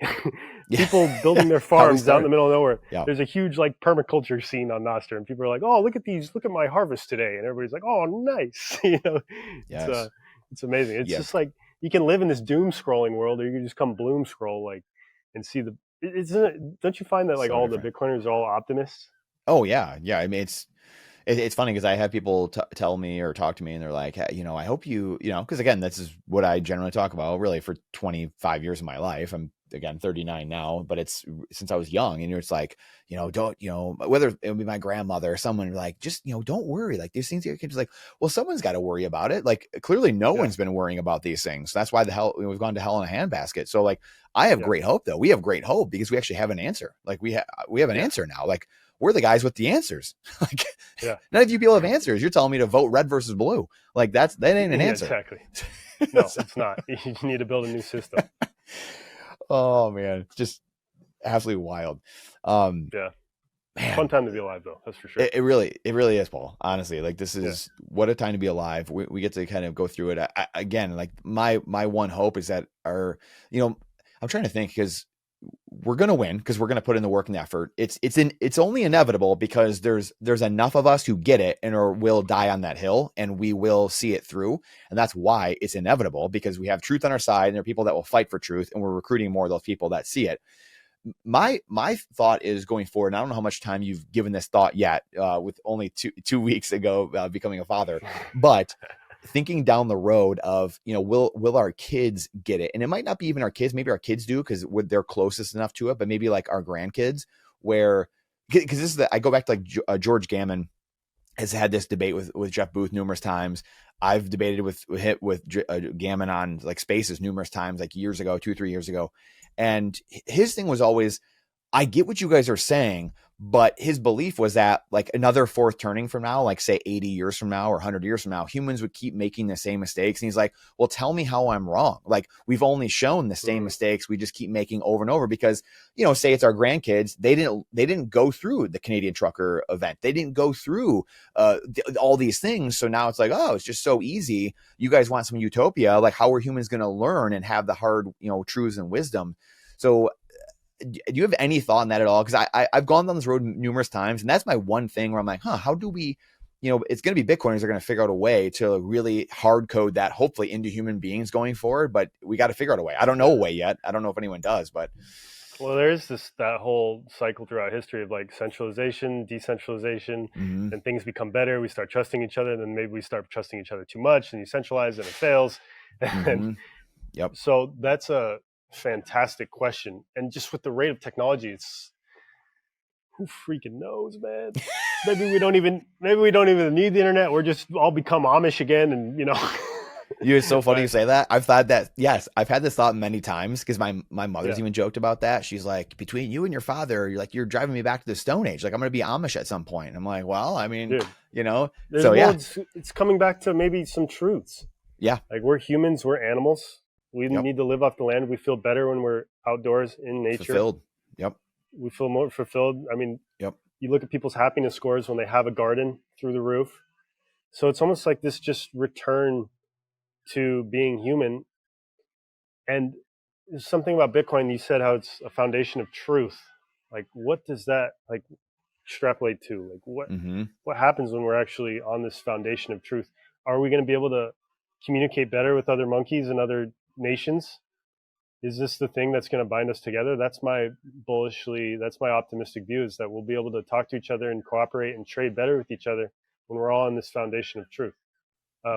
People building their farms out in the middle of nowhere. Yeah. There's a huge like permaculture scene on Nostr, and people are like, "Oh, look at my harvest today," and everybody's like, "Oh, nice." It's amazing. It's just like you can live in this doom scrolling world, or you can just come bloom scroll and see the. Don't you find that like all the Bitcoiners are all optimists? Oh yeah. It's funny because I have people tell me or talk to me, and they're like, hey, I hope because again, this is what I generally talk about really for 25 years of my life. I'm again 39 now, but it's since I was young, and it's like, don't, whether it would be my grandmother or someone, like, just, don't worry. Like these things, your kids like, well, someone's got to worry about it. Like clearly no one's been worrying about these things. That's why we've gone to hell in a handbasket. So like, I have great hope though. We have great hope because we actually have an answer. Like we have an answer now. Like, we're the guys with the answers. Like, none of you people have answers. You're telling me to vote red versus blue. Like that ain't an answer. Exactly. No, it's not. You need to build a new system. Oh man, it's just absolutely wild. Man. Fun time to be alive though. That's for sure. It really is, Paul. Honestly, like this is what a time to be alive. We get to kind of go through it again. Like my one hope is that I'm trying to think because we're going to win because we're going to put in the work and the effort. It's only inevitable because there's enough of us who get it and or will die on that hill, and we will see it through. And that's why it's inevitable, because we have truth on our side and there are people that will fight for truth, and we're recruiting more of those people that see it. My thought is going forward, and I don't know how much time you've given this thought yet, with only two weeks ago becoming a father, but thinking down the road of, will our kids get it? And it might not be even our kids. Maybe our kids do because they're closest enough to it, but maybe like our grandkids because this is I go back to like George Gammon has had this debate with Jeff Booth numerous times. I've debated with Gammon on like Spaces numerous times, like years ago, 2-3 years ago. And his thing was always, I get what you guys are saying, but his belief was that like another fourth turning from now, like say 80 years from now or 100 years from now, humans would keep making the same mistakes. And he's like, well, tell me how I'm wrong. Like we've only shown the same mistakes. We just keep making over and over because, say it's our grandkids. They didn't go through the Canadian trucker event. They didn't go through all these things. So now it's like, oh, it's just so easy. You guys want some utopia. Like how are humans going to learn and have the hard, truths and wisdom? So do you have any thought on that at all? Because I've gone down this road numerous times, and that's my one thing where I'm like, how do we, it's going to be Bitcoiners are going to figure out a way to really hard code that hopefully into human beings going forward, but we got to figure out a way. I don't know a way yet. I don't know if anyone does, but. Well, there's that whole cycle throughout history of like centralization, decentralization, and things become better. We start trusting each other, then maybe we start trusting each other too much, and you centralize and it fails. And so that's a fantastic question. And just with the rate of technology, who freaking knows, man? Maybe we don't even need the internet. We're just all become Amish again, and It's so funny But- you say that. I've thought that. Yes, I've had this thought many times because my mother's Yeah. even joked about that. She's like, between you and your father, you're driving me back to the Stone Age. Like I'm going to be Amish at some point. I'm like, well, I mean, Dude, so yeah, it's coming back to maybe some truths. Yeah. Like we're humans, we're animals. We Yep. need to live off the land. We feel better when we're outdoors in nature. fulfilled. Yep. We feel more fulfilled. I mean, Yep. you look at people's happiness scores when they have a garden through the roof. So it's almost like this just return to being human. And there's something about Bitcoin. You said how it's a foundation of truth. Like, what does that like extrapolate to? Like, what happens when we're actually on this foundation of truth? Are we going to be able to communicate better with other monkeys and other nations? Is this the thing that's going to bind us together? That's my optimistic view, is that we'll be able to talk to each other and cooperate and trade better with each other when we're all on this foundation of truth.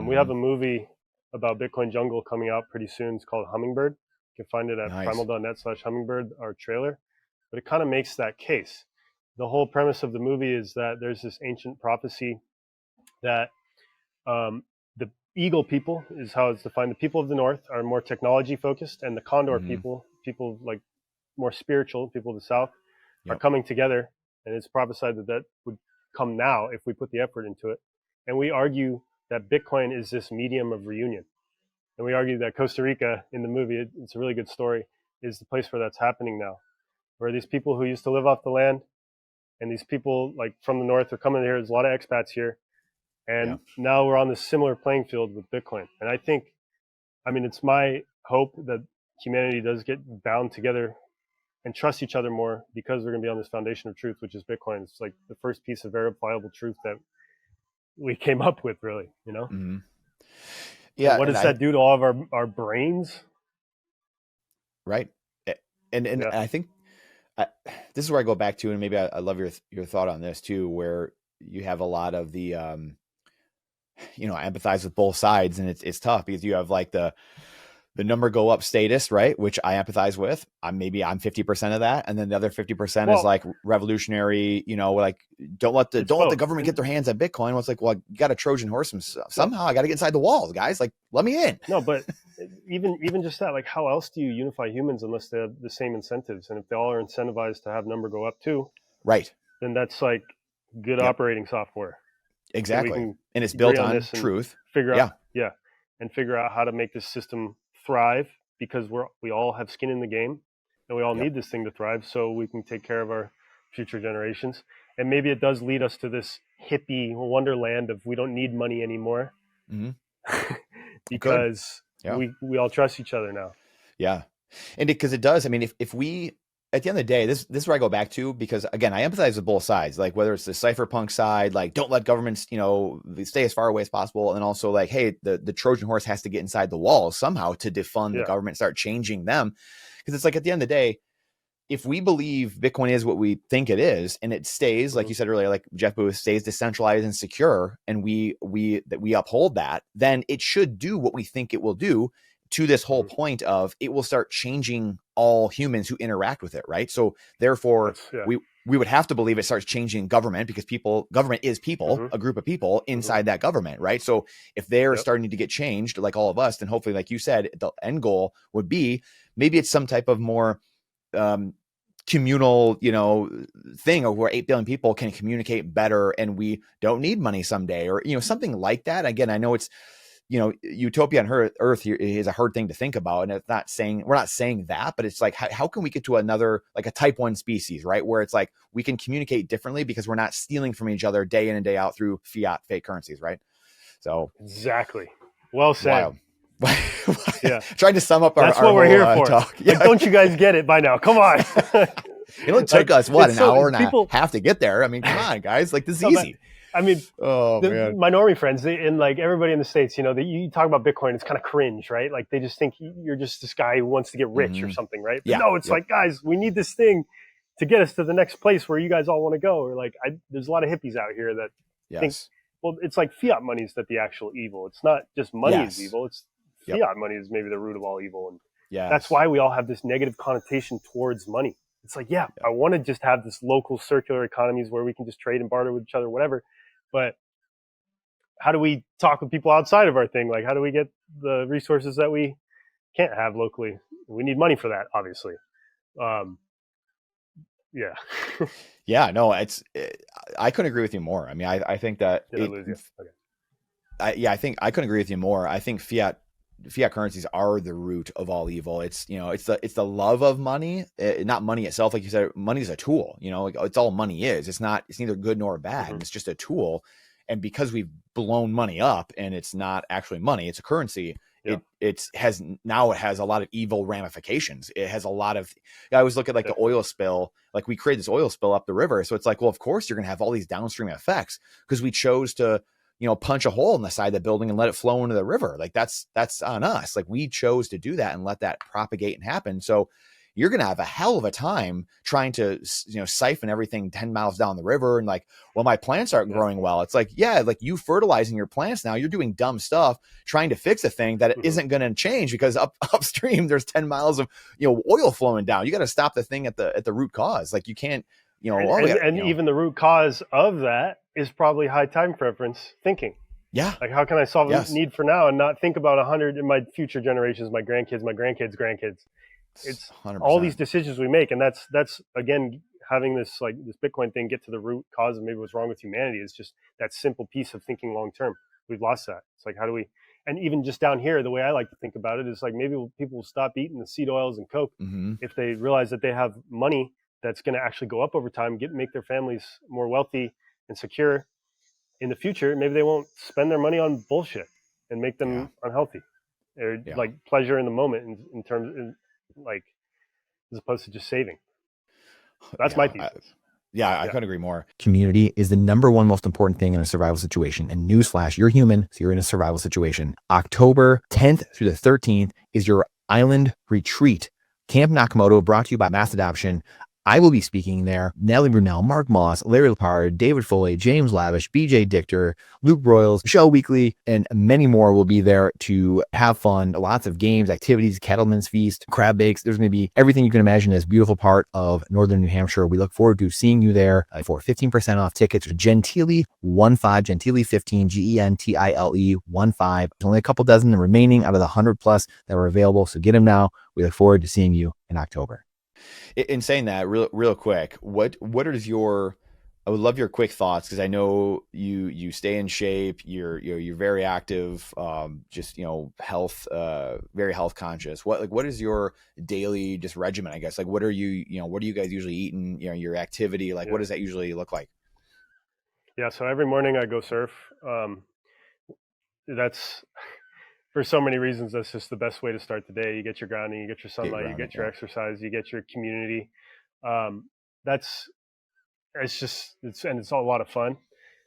We have a movie about Bitcoin Jungle coming out pretty soon. It's called Hummingbird. You can find it at primal.net/hummingbird, our trailer. But it kind of makes that case. The whole premise of the movie is that there's this ancient prophecy that the eagle people is how it's defined. The people of the north are more technology focused, and the condor people like more spiritual people of the south, are coming together. And it's prophesied that would come now if we put the effort into it. And we argue that Bitcoin is this medium of reunion. And we argue that Costa Rica, in the movie, it's a really good story, is the place where that's happening now, where these people who used to live off the land and these people like from the north are coming here. There's a lot of expats here. And now we're on this similar playing field with Bitcoin. And I think, it's my hope that humanity does get bound together and trust each other more, because we're going to be on this foundation of truth, which is Bitcoin. It's like the first piece of verifiable truth that we came up with, really, Yeah. What does that do to all of our brains? Right. And I think this is where I go back to, and maybe I love your thought on this too, where you have a lot of the, I empathize with both sides, and it's tough because you have like the number go up status, right? Which I empathize with. I'm 50% of that. And then the other 50% is like revolutionary, like don't let the government get their hands on Bitcoin. Well, it's like, well, you got a Trojan horse somehow. I got to get inside the walls, guys. Like, let me in. No, but even just that, like, how else do you unify humans unless they have the same incentives? And if they all are incentivized to have number go up too, right, then that's like good operating software. Exactly. So and it's built on truth. Figure out how to make this system thrive, because we all have skin in the game, and we all need this thing to thrive so we can take care of our future generations. And maybe it does lead us to this hippie wonderland of we don't need money anymore, because we all trust each other now. Yeah. And because it does, if we, at the end of the day, this is where I go back to, because again, I empathize with both sides, like whether it's the cypherpunk side, like don't let governments, stay as far away as possible. And also like, hey, the Trojan horse has to get inside the walls somehow to defund the government, start changing them. Because it's like, at the end of the day, if we believe Bitcoin is what we think it is, and it stays, like you said earlier, like Jeff Booth, stays decentralized and secure, and we uphold that, then it should do what we think it will do, to this whole point of it will start changing all humans who interact with it, right? So therefore, we would have to believe it starts changing government, because government is people, a group of people inside that government, right? So if they're starting to get changed, like all of us, then hopefully, like you said, the end goal would be maybe it's some type of more communal, thing, or where 8 billion people can communicate better, and we don't need money someday, or something like that. Again, I know it's utopia on Earth is a hard thing to think about, and we're not saying that, but it's like how can we get to another, like a type 1 species, right, where it's like we can communicate differently because we're not stealing from each other day in and day out through fiat fake currencies, right? So exactly, well said. Trying to sum up that's our what we're here for. Talk. Like, don't you guys get it by now? Come on. It only took us an hour and a half to get there. Come on, guys, like this is easy. Man. My normie friends, and like everybody in the States, you talk about Bitcoin, it's kind of cringe, right? Like they just think you're just this guy who wants to get rich or something, right? But no, it's like, guys, we need this thing to get us to the next place where you guys all want to go. Or like, there's a lot of hippies out here that think, well, it's like fiat money is the actual evil. It's not just money is evil. It's fiat money is maybe the root of all evil. And that's why we all have this negative connotation towards money. It's like, yeah, I want to just have this local circular economies where we can just trade and barter with each other, whatever. But how do we talk with people outside of our thing? Like, how do we get the resources that we can't have locally? We need money for that, obviously. Yeah. Yeah, no, I couldn't agree with you more. I mean, I think that Did I lose you? Okay. I think I couldn't agree with you more. I think fiat currencies are the root of all evil. It's, you know, it's the love of money, not money itself. Like you said, money is a tool, you know, it's all money is. It's neither good nor bad. Mm-hmm. It's just a tool. And because we've blown money up and it's not actually money, it's a currency. Yeah. It has a lot of evil ramifications. It has a lot of, I always look at like the oil spill, like we create this oil spill up the river. So it's like, well, of course you're going to have all these downstream effects because we chose to, you know, punch a hole in the side of the building and let it flow into the river. Like that's on us. Like we chose to do that and let that propagate and happen. So you're going to have a hell of a time trying to, you know, siphon everything 10 miles down the river. And like, well, my plants aren't growing well. It's like, yeah, like you fertilizing your plants now, you're doing dumb stuff, trying to fix a thing that isn't going to change because upstream, there's 10 miles of, you know, oil flowing down. You got to stop the thing at the root cause. Like you can't, you know, and even the root cause of that is probably high time preference thinking. Yeah. Like, how can I solve a need for now and not think about 100 in my future generations, my grandkids, grandkids. It's 100%. All these decisions we make. And that's again, having this Bitcoin thing get to the root cause of maybe what's wrong with humanity is just that simple piece of thinking long-term. We've lost that. It's like, how do we, and even just down here, the way I like to think about it is like, maybe people will stop eating the seed oils and Coke if they realize that they have money that's going to actually go up over time, make their families more wealthy and secure in the future. Maybe they won't spend their money on bullshit and make them unhealthy or like pleasure in the moment in terms of like, as opposed to just saving. That's my thesis. I couldn't agree more. Community is the number one most important thing in a survival situation. And newsflash, you're human, so you're in a survival situation. October 10th through the 13th is your island retreat. Camp Nakamoto, brought to you by Mass Adoption. I will be speaking there. Nellie Brunel, Mark Moss, Larry Lepard, David Foley, James Lavish, BJ Dichter, Luke Broyles, Michelle Weekly, and many more will be there to have fun. Lots of games, activities, Kettleman's Feast, crab bakes. There's going to be everything you can imagine in this beautiful part of Northern New Hampshire. We look forward to seeing you there for 15% off tickets. Gentile 15, Gentile 15, Gentile 15. There's only a couple dozen remaining out of the 100 plus that were available. So get them now. We look forward to seeing you in October. In saying that, real quick, what is your? I would love your quick thoughts because I know you stay in shape. You're very active. Just, you know, health, very health conscious. What is your daily just regimen? I guess what are you guys usually eating? You know, your activity. What does that usually look like? Yeah, so every morning I go surf. That's for so many reasons. That's just the best way to start the day. You get your grounding, you get your sunlight, you get your exercise, you get your community. It's all a lot of fun.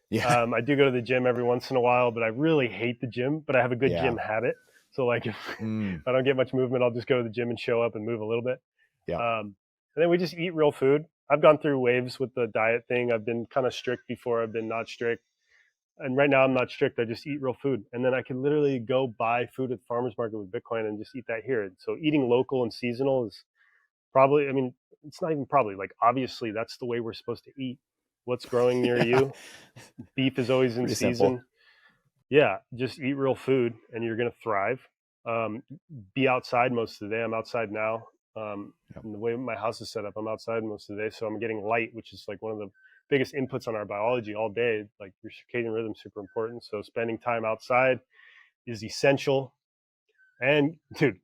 Yeah. I do go to the gym every once in a while, but I really hate the gym, but I have a good gym habit. So if I don't get much movement, I'll just go to the gym and show up and move a little bit. Yeah. And then we just eat real food. I've gone through waves with the diet thing. I've been kind of strict before. I've been not strict. And right now I'm not strict. I just eat real food. And then I can literally go buy food at the farmer's market with Bitcoin and just eat that here. So eating local and seasonal is probably, it's not even probably, obviously that's the way we're supposed to eat. What's growing near you? Beef is always in Pretty season. Simple. Yeah, just eat real food and you're going to thrive. Be outside most of the day. I'm outside now. And the way my house is set up, I'm outside most of the day. So I'm getting light, which is one of the biggest inputs on our biology all day. Your circadian rhythm is super important. So spending time outside is essential. And dude,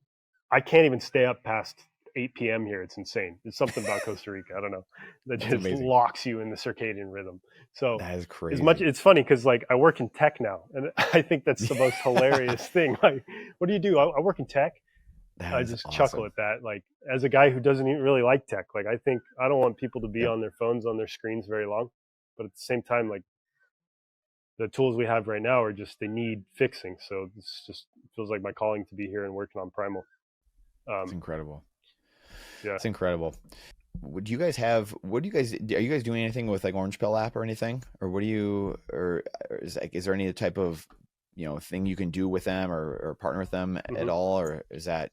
I can't even stay up past 8 p.m. here. It's insane. There's something about Costa Rica. I don't know. That just locks you in the circadian rhythm. So that is crazy. It's funny because I work in tech now, and I think that's the most hilarious thing. What do you do? I work in tech. I just chuckle at that. As a guy who doesn't even really like tech, I think I don't want people to be on their phones, on their screens very long. But at the same time, the tools we have right now are just, they need fixing. So it feels like my calling to be here and working on Primal. It's incredible. Yeah. It's incredible. Are you guys doing anything with Orange Pill app or anything? Or is there any type of, thing you can do with them or partner with them at all? Or is that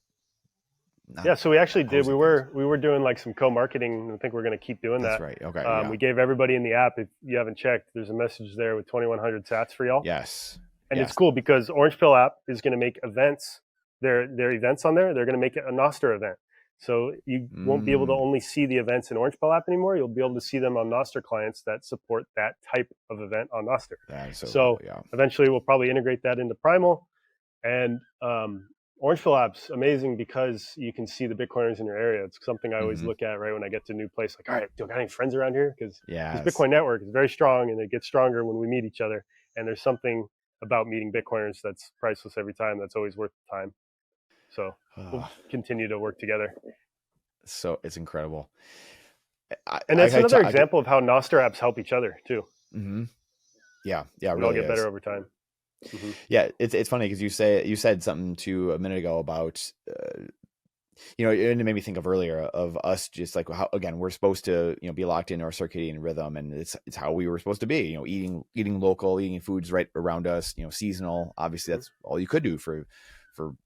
Yeah, so we actually did. We were doing like some co-marketing. I think we're going to keep doing that. That's right. Okay. We gave everybody in the app. If you haven't checked, there's a message there with 2,100 sats for y'all. Yes. And it's cool because Orange Pill app is going to make events. Their events on there. They're going to make it a Nostr event. So you won't be able to only see the events in Orange Pill app anymore. You'll be able to see them on Nostr clients that support that type of event on Nostr. So cool, yeah. Eventually we'll probably integrate that into Primal. And Orange Pill app's amazing because you can see the Bitcoiners in your area. It's something I always look at right when I get to a new place. Like, all right, do I got any friends around here? Because this Bitcoin network is very strong and it gets stronger when we meet each other. And there's something about meeting Bitcoiners that's priceless every time. That's always worth the time. So we'll continue to work together. So it's incredible. And that's another example of how Nostr apps help each other too. Mm-hmm. Yeah. It really all get better over time. Mm-hmm. Yeah, it's funny because you said something a minute ago about and it made me think of earlier of us just like how, again, we're supposed to be locked into our circadian rhythm, and it's how we were supposed to be, eating local, eating foods right around us, seasonal. Obviously that's all you could do for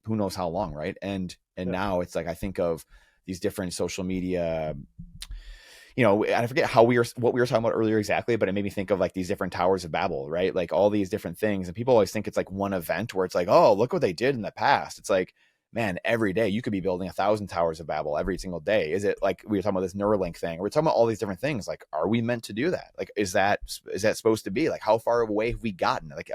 who knows how long, right? And now it's like I think of these different social media, I forget what we were talking about earlier exactly, but it made me think of like these different towers of Babel, right? Like all these different things, and people always think it's like one event where it's like, oh, look what they did in the past. It's like, man, every day you could be building 1,000 towers of Babel every single day. Is it like we were talking about this Neuralink thing? We're talking about all these different things. Like, are we meant to do that? Like, is that supposed to be? Like, how far away have we gotten? Like,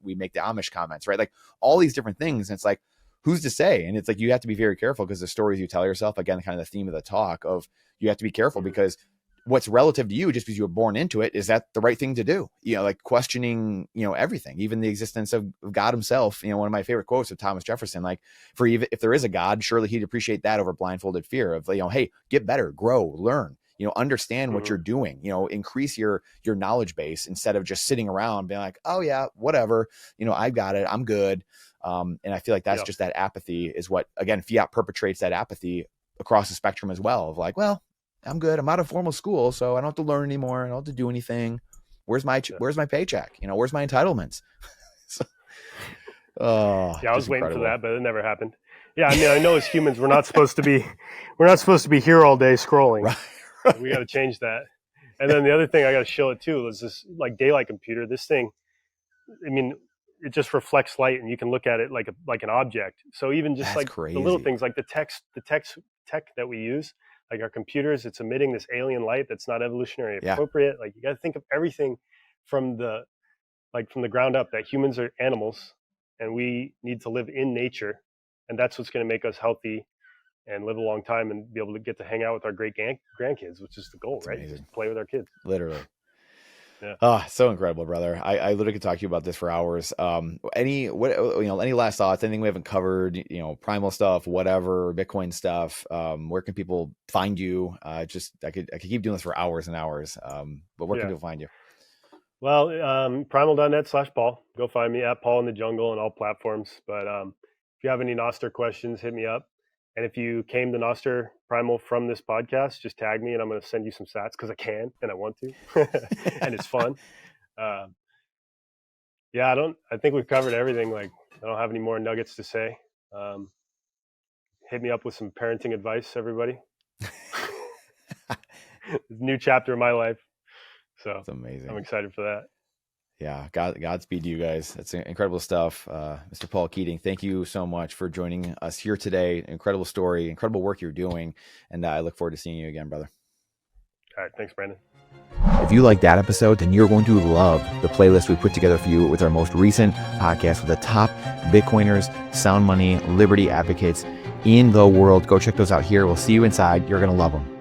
we make the Amish comments, right? Like all these different things. And it's like, who's to say? And it's like, you have to be very careful because the stories you tell yourself, again, kind of the theme of the talk of you have to be careful because what's relative to you just because you were born into it, is that the right thing to do? Like questioning, everything, even the existence of God himself. One of my favorite quotes of Thomas Jefferson, like if there is a God, surely he'd appreciate that over blindfolded fear of, hey, get better, grow, learn, understand what you're doing, increase your knowledge base instead of just sitting around being like, oh yeah, whatever, I've got it, I'm good. And I feel like that's just that apathy is what, again, fiat perpetrates that apathy across the spectrum as well of like, well, I'm good. I'm out of formal school, so I don't have to learn anymore. I don't have to do anything. Where's my paycheck? Where's my entitlements? I was waiting for that, but it never happened. Yeah, I mean, I know as humans, we're not supposed to be here all day scrolling. Right. We got to change that. And then the other thing I got to show it too is this like daylight computer. This thing, I mean, it just reflects light, and you can look at it like an object. So even just that's like crazy. The little things, like the tech that we use. Like our computers, it's emitting this alien light that's not evolutionary appropriate. Like you got to think of everything from the ground up, that humans are animals and we need to live in nature. And that's what's going to make us healthy and live a long time and be able to get to hang out with our great grandkids, which is the goal, that's right? Amazing. Just play with our kids. Literally. Yeah. So incredible, brother. I literally could talk to you about this for hours. Any last thoughts, anything we haven't covered, primal stuff, whatever, Bitcoin stuff, where can people find you? I could keep doing this for hours and hours. But where can people find you? Well, primal.net/Paul. Go find me at Paul in the Jungle on all platforms. But if you have any Nostr questions, hit me up. And if you came to Nostr Primal from this podcast, just tag me and I'm going to send you some sats because I can and I want to. And it's fun. I think we've covered everything. Like, I don't have any more nuggets to say. Hit me up with some parenting advice, everybody. New chapter of my life. So that's amazing. I'm excited for that. Yeah, Godspeed to you guys. That's incredible stuff. Mr. Paul Keating, thank you so much for joining us here today. Incredible story, incredible work you're doing. And I look forward to seeing you again, brother. All right. Thanks, Brandon. If you like that episode, then you're going to love the playlist we put together for you with our most recent podcast with the top Bitcoiners, sound money, liberty advocates in the world. Go check those out here. We'll see you inside. You're going to love them.